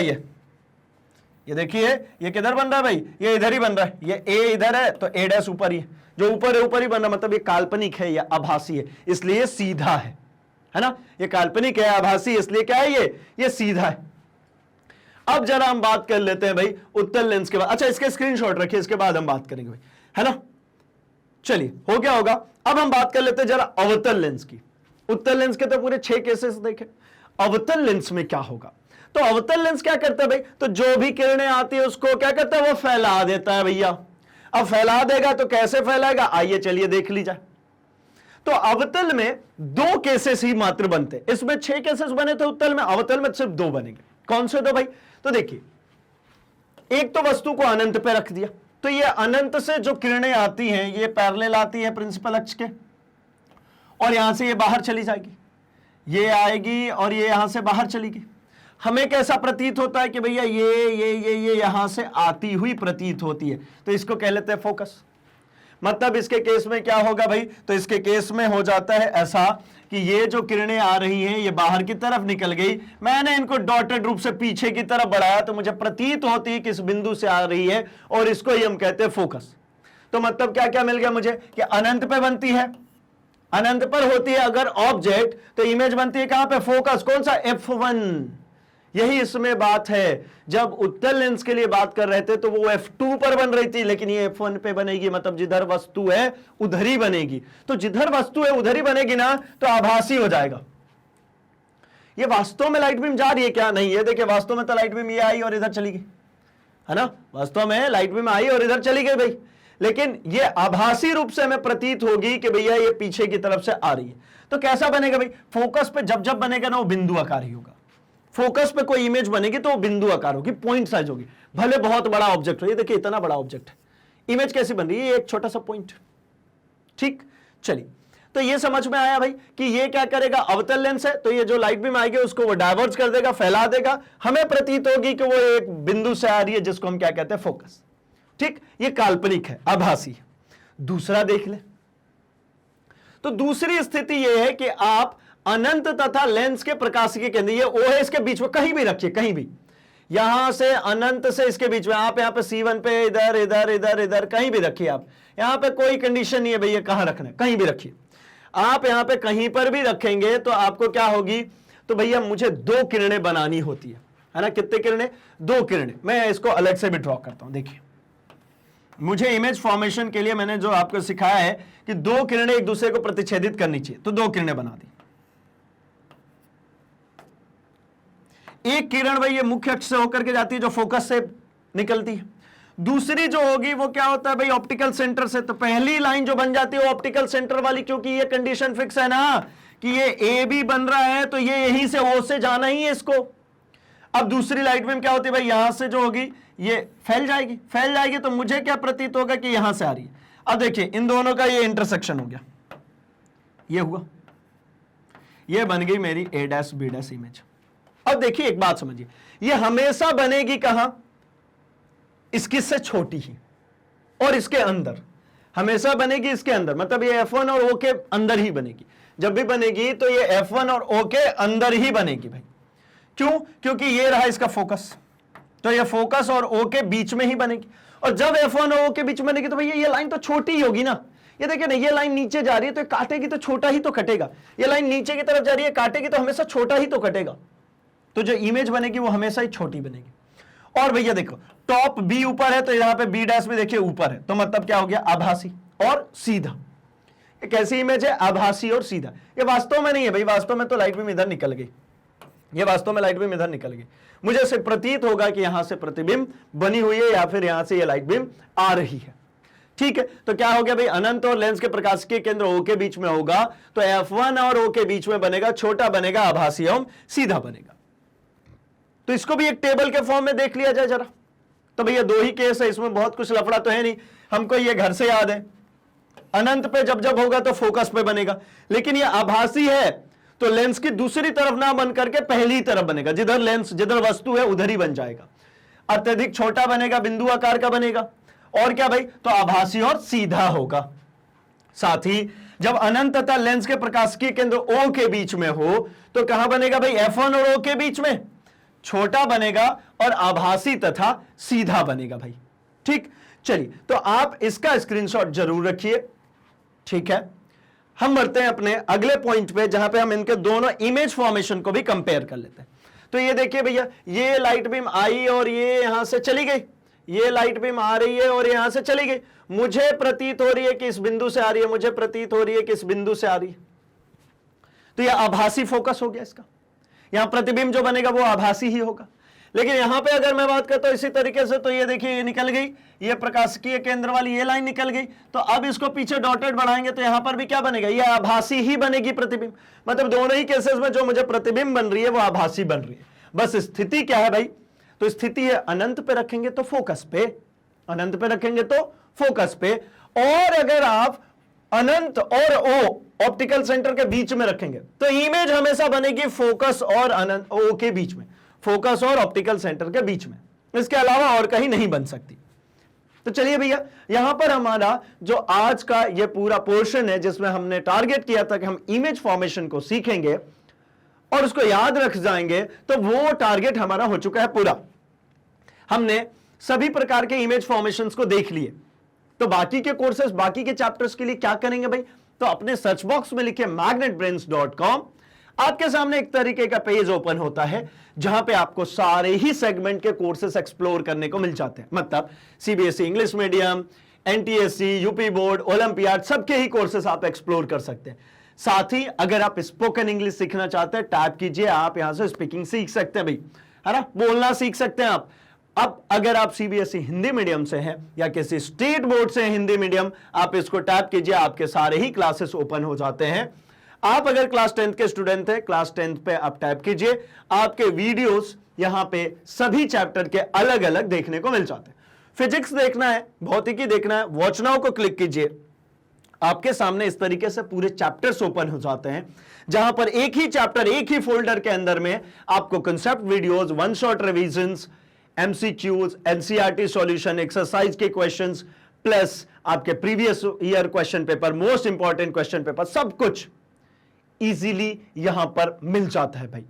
ये देखिए ये किधर बन रहा है भाई, ये इधर ही बन रहा है, ये ए इधर है तो ए डैश ऊपर ही है, जो ऊपर है ऊपर ही बन रहा है, मतलब ये काल्पनिक है, ये आभासी है, इसलिए सीधा है ना, ये काल्पनिक है आभासी, इसलिए क्या है ये सीधा है। अब जरा हम बात कर लेते हैं भाई उत्तल लेंस के बाद, अच्छा इसके स्क्रीनशॉट रखिए, इसके बाद हम बात करेंगे भाई, है ना। चलिए हो गया होगा, अब हम बात कर लेते हैं जरा अवतल लेंस की। उत्तल लेंस के तो पूरे 6 केसेस देखे, अवतल लेंस में क्या होगा। तो अवतल लेंस क्या करता है भाई, तो जो भी किरणें आती है उसको क्या करता है, वो फैला देता है भैया। अब फैला देगा तो कैसे फैलाएगा, आइए चलिए देख लीजिए। तो अवतल में 2 केसेस ही मात्र बनते, इसमें 6 केसेस बने थे उत्तल में, अवतल में सिर्फ 2 बनेंगे। कौन से 2 भाई, तो देखिए एक तो वस्तु को अनंत पे रख दिया, तो ये अनंत से जो किरणें आती हैं ये पैरेलल आती है प्रिंसिपल अक्ष के, और यहां से ये बाहर चली जाएगी, ये आएगी और ये यहां से बाहर चलेगी। हमें कैसा प्रतीत होता है कि भैया ये यहां से आती हुई प्रतीत होती है, तो इसको कह लेते हैं फोकस। मतलब इसके केस में क्या होगा भाई, तो इसके केस में हो जाता है ऐसा कि ये जो किरणें आ रही हैं ये बाहर की तरफ निकल गई, मैंने इनको डॉटेड रूप से पीछे की तरफ बढ़ाया तो मुझे प्रतीत होती है किस बिंदु से आ रही है, और इसको ही हम कहते हैं फोकस। तो मतलब क्या क्या मिल गया मुझे कि अनंत पे बनती है, अनंत पर होती है अगर ऑब्जेक्ट, तो इमेज बनती है कहां पे, फोकस। कौन सा, F1। यही इसमें बात है, जब उत्तल लेंस के लिए बात कर रहे थे तो वो F2 पर बन रही थी, लेकिन ये F1 पे बनेगी, मतलब जिधर वस्तु है उधर ही बनेगी। तो जिधर वस्तु है उधर ही बनेगी ना, तो आभासी हो जाएगा। ये वास्तव में लाइट बीम जा रही है क्या, नहीं, ये देखिए वास्तव में तो लाइट बीम ये आई और इधर चली गई, है ना, वास्तव में लाइट बीम आई और इधर चली गई भाई, लेकिन ये आभासी रूप से हमें प्रतीत होगी कि भैया ये पीछे की तरफ से आ रही है। तो कैसा बनेगा भाई, फोकस पे जब जब बनेगा ना वो बिंदु आकार ही होगा। फोकस पे कोई इमेज बनेगी तो वो बिंदु आकार होगी, पॉइंट साइज होगी, भले बहुत बड़ा ऑब्जेक्ट हो। ये देखिए इतना बड़ा ऑब्जेक्ट है, इमेज कैसी बन रही है, ये एक छोटा सा पॉइंट। ठीक, चलिए तो ये समझ में आया भाई कि ये क्या करेगा, अवतल लेंस है तो ये जो लाइट बीम आएगी उसको वो डाइवर्ज कर देगा, फैला देगा, हमें प्रतीत होगी कि वो एक बिंदु से आ रही है जिसको हम क्या कहते हैं, फोकस। ठीक, ये काल्पनिक है, आभासी है। दूसरा देख ले, तो दूसरी स्थिति यह है कि आप अनंत तथा लेंस के प्रकाशिकी केंद्र, ये ओ है, इसके बीच में कहीं भी रखिए, कहीं भी, यहां से अनंत से इसके बीच में, आप यहां पे C1 पे इधर इधर इधर इधर कहीं भी रखिए, आप यहां पे कोई कंडीशन नहीं है भैया कहां रखना है, कहीं भी रखिए। आप यहां पे कहीं पर भी रखेंगे तो आपको क्या होगी, तो भैया मुझे 2 किरणें बनानी होती है ना, कितने किरणें, 2 किरणें। मैं इसको अलग से भी ड्रॉ करता हूं, देखिए मुझे इमेज फॉर्मेशन के लिए मैंने जो आपको सिखाया है कि 2 किरणें एक दूसरे को प्रतिच्छेदित करनी चाहिए, तो 2 किरणें बना दी। एक किरण भाई ये मुख्य अक्ष से होकर के जाती है जो फोकस से निकलती है, दूसरी जो होगी वो क्या होता है भाई, ऑप्टिकल सेंटर से। तो पहली लाइन जो बन जाती है वो ऑप्टिकल सेंटर वाली, क्योंकि ये कंडीशन फिक्स है ना कि ये ए भी बन रहा है तो ये यहीं से ओ से जाना ही है इसको। अब दूसरी लाइट बीम क्या होती है भाई, यहां से जो होगी ये फैल जाएगी, तो मुझे क्या प्रतीत होगा कि यहां से आ रही है। अब देखिए इन दोनों का ये इंटरसेक्शन हो गया, ये हुआ, ये बन गई मेरी A' B' इमेज। अब देखिए एक बात समझिए, ये हमेशा बनेगी कहां, इसकी से छोटी ही और इसके अंदर, हमेशा बनेगी इसके अंदर, मतलब ये F1 और O के अंदर ही बनेगी। जब भी बनेगी तो ये F1 और O के अंदर ही बनेगी भाई। क्यों, क्योंकि ये रहा इसका फोकस, तो ये फोकस और O के बीच में ही बनेगी। और जब F1 और O के बीच में बनेगी तो भैया ये लाइन तो छोटी ही होगी ना, ये देखिए ना, ये लाइन नीचे जा रही है तो काटेगी तो छोटा ही तो कटेगा, ये लाइन नीचे की तरफ जा रही है काटेगी तो हमेशा छोटा ही तो कटेगा, तो जो इमेज बनेगी वो हमेशा ही छोटी बनेगी। और भैया देखो टॉप B ऊपर है तो यहां पे B' भी देखिए ऊपर है, तो मतलब क्या हो गया, आभासी और सीधा। ये कैसी इमेज है, आभासी और सीधा। ये वास्तव में नहीं है भाई, वास्तव में तो लाइट बीम इधर निकल गई, ये वास्तव में लाइट बीम इधर निकल गई, मुझे से प्रतीत होगा कि यहां से प्रतिबिंब बनी हुई है या फिर यहां से ये लाइट बीम आ रही है। ठीक है, तो क्या हो गया भाई, अनंत और लेंस के प्रकाशिकी केंद्र O के बीच में होगा तो F1 और O के बीच में बनेगा, छोटा बनेगा, आभासी एवं सीधा बनेगा। तो इसको भी एक टेबल के फॉर्म में देख लिया जाए जरा। तो भैया 2 ही केस है, इसमें बहुत कुछ लफड़ा तो है नहीं, हमको ये घर से याद है, अनंत पे जब जब होगा तो फोकस पे बनेगा, लेकिन ये आभासी है तो लेंस की दूसरी तरफ ना बन करके पहली तरफ बनेगा, जिधर वस्तु है उधर ही बन जाएगा। अत्यधिक छोटा बनेगा, बिंदु आकार का बनेगा, और क्या भाई, तो आभासी और सीधा होगा। साथ ही जब अनंत तथा लेंस के प्रकाशिकी केंद्र O के बीच में हो तो कहां बनेगा भाई, F1 और O के बीच में छोटा बनेगा और आभासी तथा सीधा बनेगा भाई। ठीक, चलिए तो आप इसका स्क्रीनशॉट जरूर रखिए। ठीक है, हम बढ़ते हैं अपने अगले पॉइंट पे जहां पे हम इनके दोनों इमेज फॉर्मेशन को भी कंपेयर कर लेते हैं। तो ये देखिए भैया, ये लाइट बीम आई और ये यहां से चली गई, ये लाइट बीम आ रही है और यहां से चली गई। मुझे प्रतीत हो रही है कि इस बिंदु से आ रही है, मुझे प्रतीत हो रही है कि इस बिंदु से आ रही है। तो यह आभासी फोकस हो गया इसका, यहां प्रतिबिंब जो बनेगा वो आभासी ही होगा। लेकिन यहां पे अगर मैं बात करता हूं इसी तरीके से, तो ये देखिए ये निकल गई, ये प्रकाशिकीय केंद्र वाली ये लाइन निकल गई। तो अब इसको पीछे डॉटेड बढ़ाएंगे तो यहां पर भी क्या बनेगा, ये आभासी ही बनेगी प्रतिबिंब। मतलब दोनों ही केसेस में जो मुझे प्रतिबिंब बन रही है वो आभासी बन रही है। बस स्थिति क्या है भाई, तो स्थिति है अनंत पे रखेंगे तो फोकस पे, अनंत पे रखेंगे तो फोकस पे। और अगर आप अनंत और O ऑप्टिकल सेंटर के बीच में रखेंगे तो इमेज हमेशा बनेगी फोकस और अनंत O के बीच में, फोकस और ऑप्टिकल सेंटर के बीच में, इसके अलावा और कहीं नहीं बन सकती। तो चलिए भैया, यहां पर हमारा जो आज का ये पूरा पोर्शन है जिसमें हमने टारगेट किया था कि हम इमेज फॉर्मेशन को सीखेंगे और उसको याद रख जाएंगे, तो वो टारगेट हमारा हो चुका है पूरा। हमने सभी प्रकार के इमेज फॉर्मेशंस को देख लिए। तो बाकी के कोर्सेस, बाकी के चैप्टर्स के लिए क्या करेंगे भाई, तो अपने सर्च बॉक्स में लिखिए magnetbrains.com। आपके सामने एक तरीके का पेज ओपन होता है जहां पे आपको सारे ही सेगमेंट के कोर्सेस एक्सप्लोर करने को मिल जाते हैं। मतलब CBSE English medium, NTSC, UP board, olympiad, सबके ही कोर्सेस आप एक्सप्लोर कर सकते हैं। साथ ही अगर आप स्पोकन इंग्लिश सीखना चाहते हैं, टैप कीजिए, आप यहां से स्पीकिंग सीख सकते हैं भाई, है ना, बोलना सीख सकते हैं आप। अब अगर आप सीबीएसई हिंदी मीडियम से हैं या किसी स्टेट बोर्ड से हैं हिंदी मीडियम, आप इसको टैप कीजिए, आपके सारे ही क्लासेस ओपन हो जाते हैं। आप अगर क्लास 10th के स्टूडेंट हैं, क्लास 10th पे आप टैप कीजिए, आपके वीडियोस यहां पे सभी चैप्टर के अलग अलग देखने को मिल जाते हैं। फिजिक्स देखना है, भौतिकी देखना है, वॉच नाउ को क्लिक कीजिए, आपके सामने इस तरीके से पूरे चैप्टर्स ओपन हो जाते हैं जहां पर एक ही चैप्टर, एक ही फोल्डर के अंदर में आपको concept videos, one shot revisions, MCQs, NCERT solution, exercise के क्वेश्चंस, प्लस आपके previous year question paper, most important question paper, सब कुछ इजीली यहां पर मिल जाता है भाई।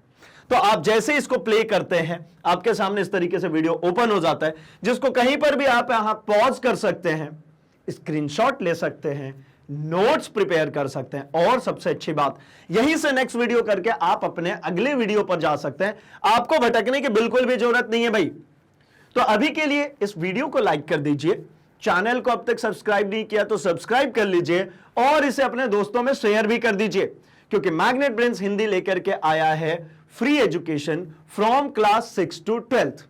तो आप जैसे इसको प्ले करते हैं, आपके सामने इस तरीके से वीडियो ओपन हो जाता है, जिसको कहीं पर भी आप यहां पॉज कर सकते हैं, स्क्रीनशॉट ले सकते हैं, नोट्स प्रिपेयर कर सकते हैं, और सबसे अच्छी बात, यहीं से नेक्स्ट वीडियो करके आप अपने अगले वीडियो पर जा सकते हैं। आपको भटकने की बिल्कुल भी जरूरत नहीं है भाई। तो अभी के लिए इस वीडियो को लाइक कर दीजिए, चैनल को अब तक सब्सक्राइब नहीं किया तो सब्सक्राइब कर लीजिए, और इसे अपने दोस्तों में शेयर भी कर दीजिए, क्योंकि मैग्नेट ब्रेन्स हिंदी लेकर के आया है free education from class 6 to 12th।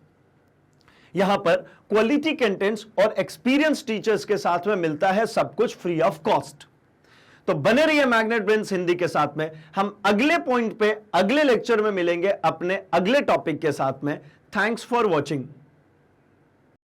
यहां पर क्वालिटी कंटेंट्स और एक्सपीरियंस टीचर्स के साथ में मिलता है सब कुछ फ्री ऑफ कॉस्ट। तो बने रहिए मैग्नेट ब्रेन्स हिंदी के साथ में। हम अगले पॉइंट पे अगले लेक्चर में मिलेंगे अपने अगले टॉपिक के साथ में। Thanks for watching.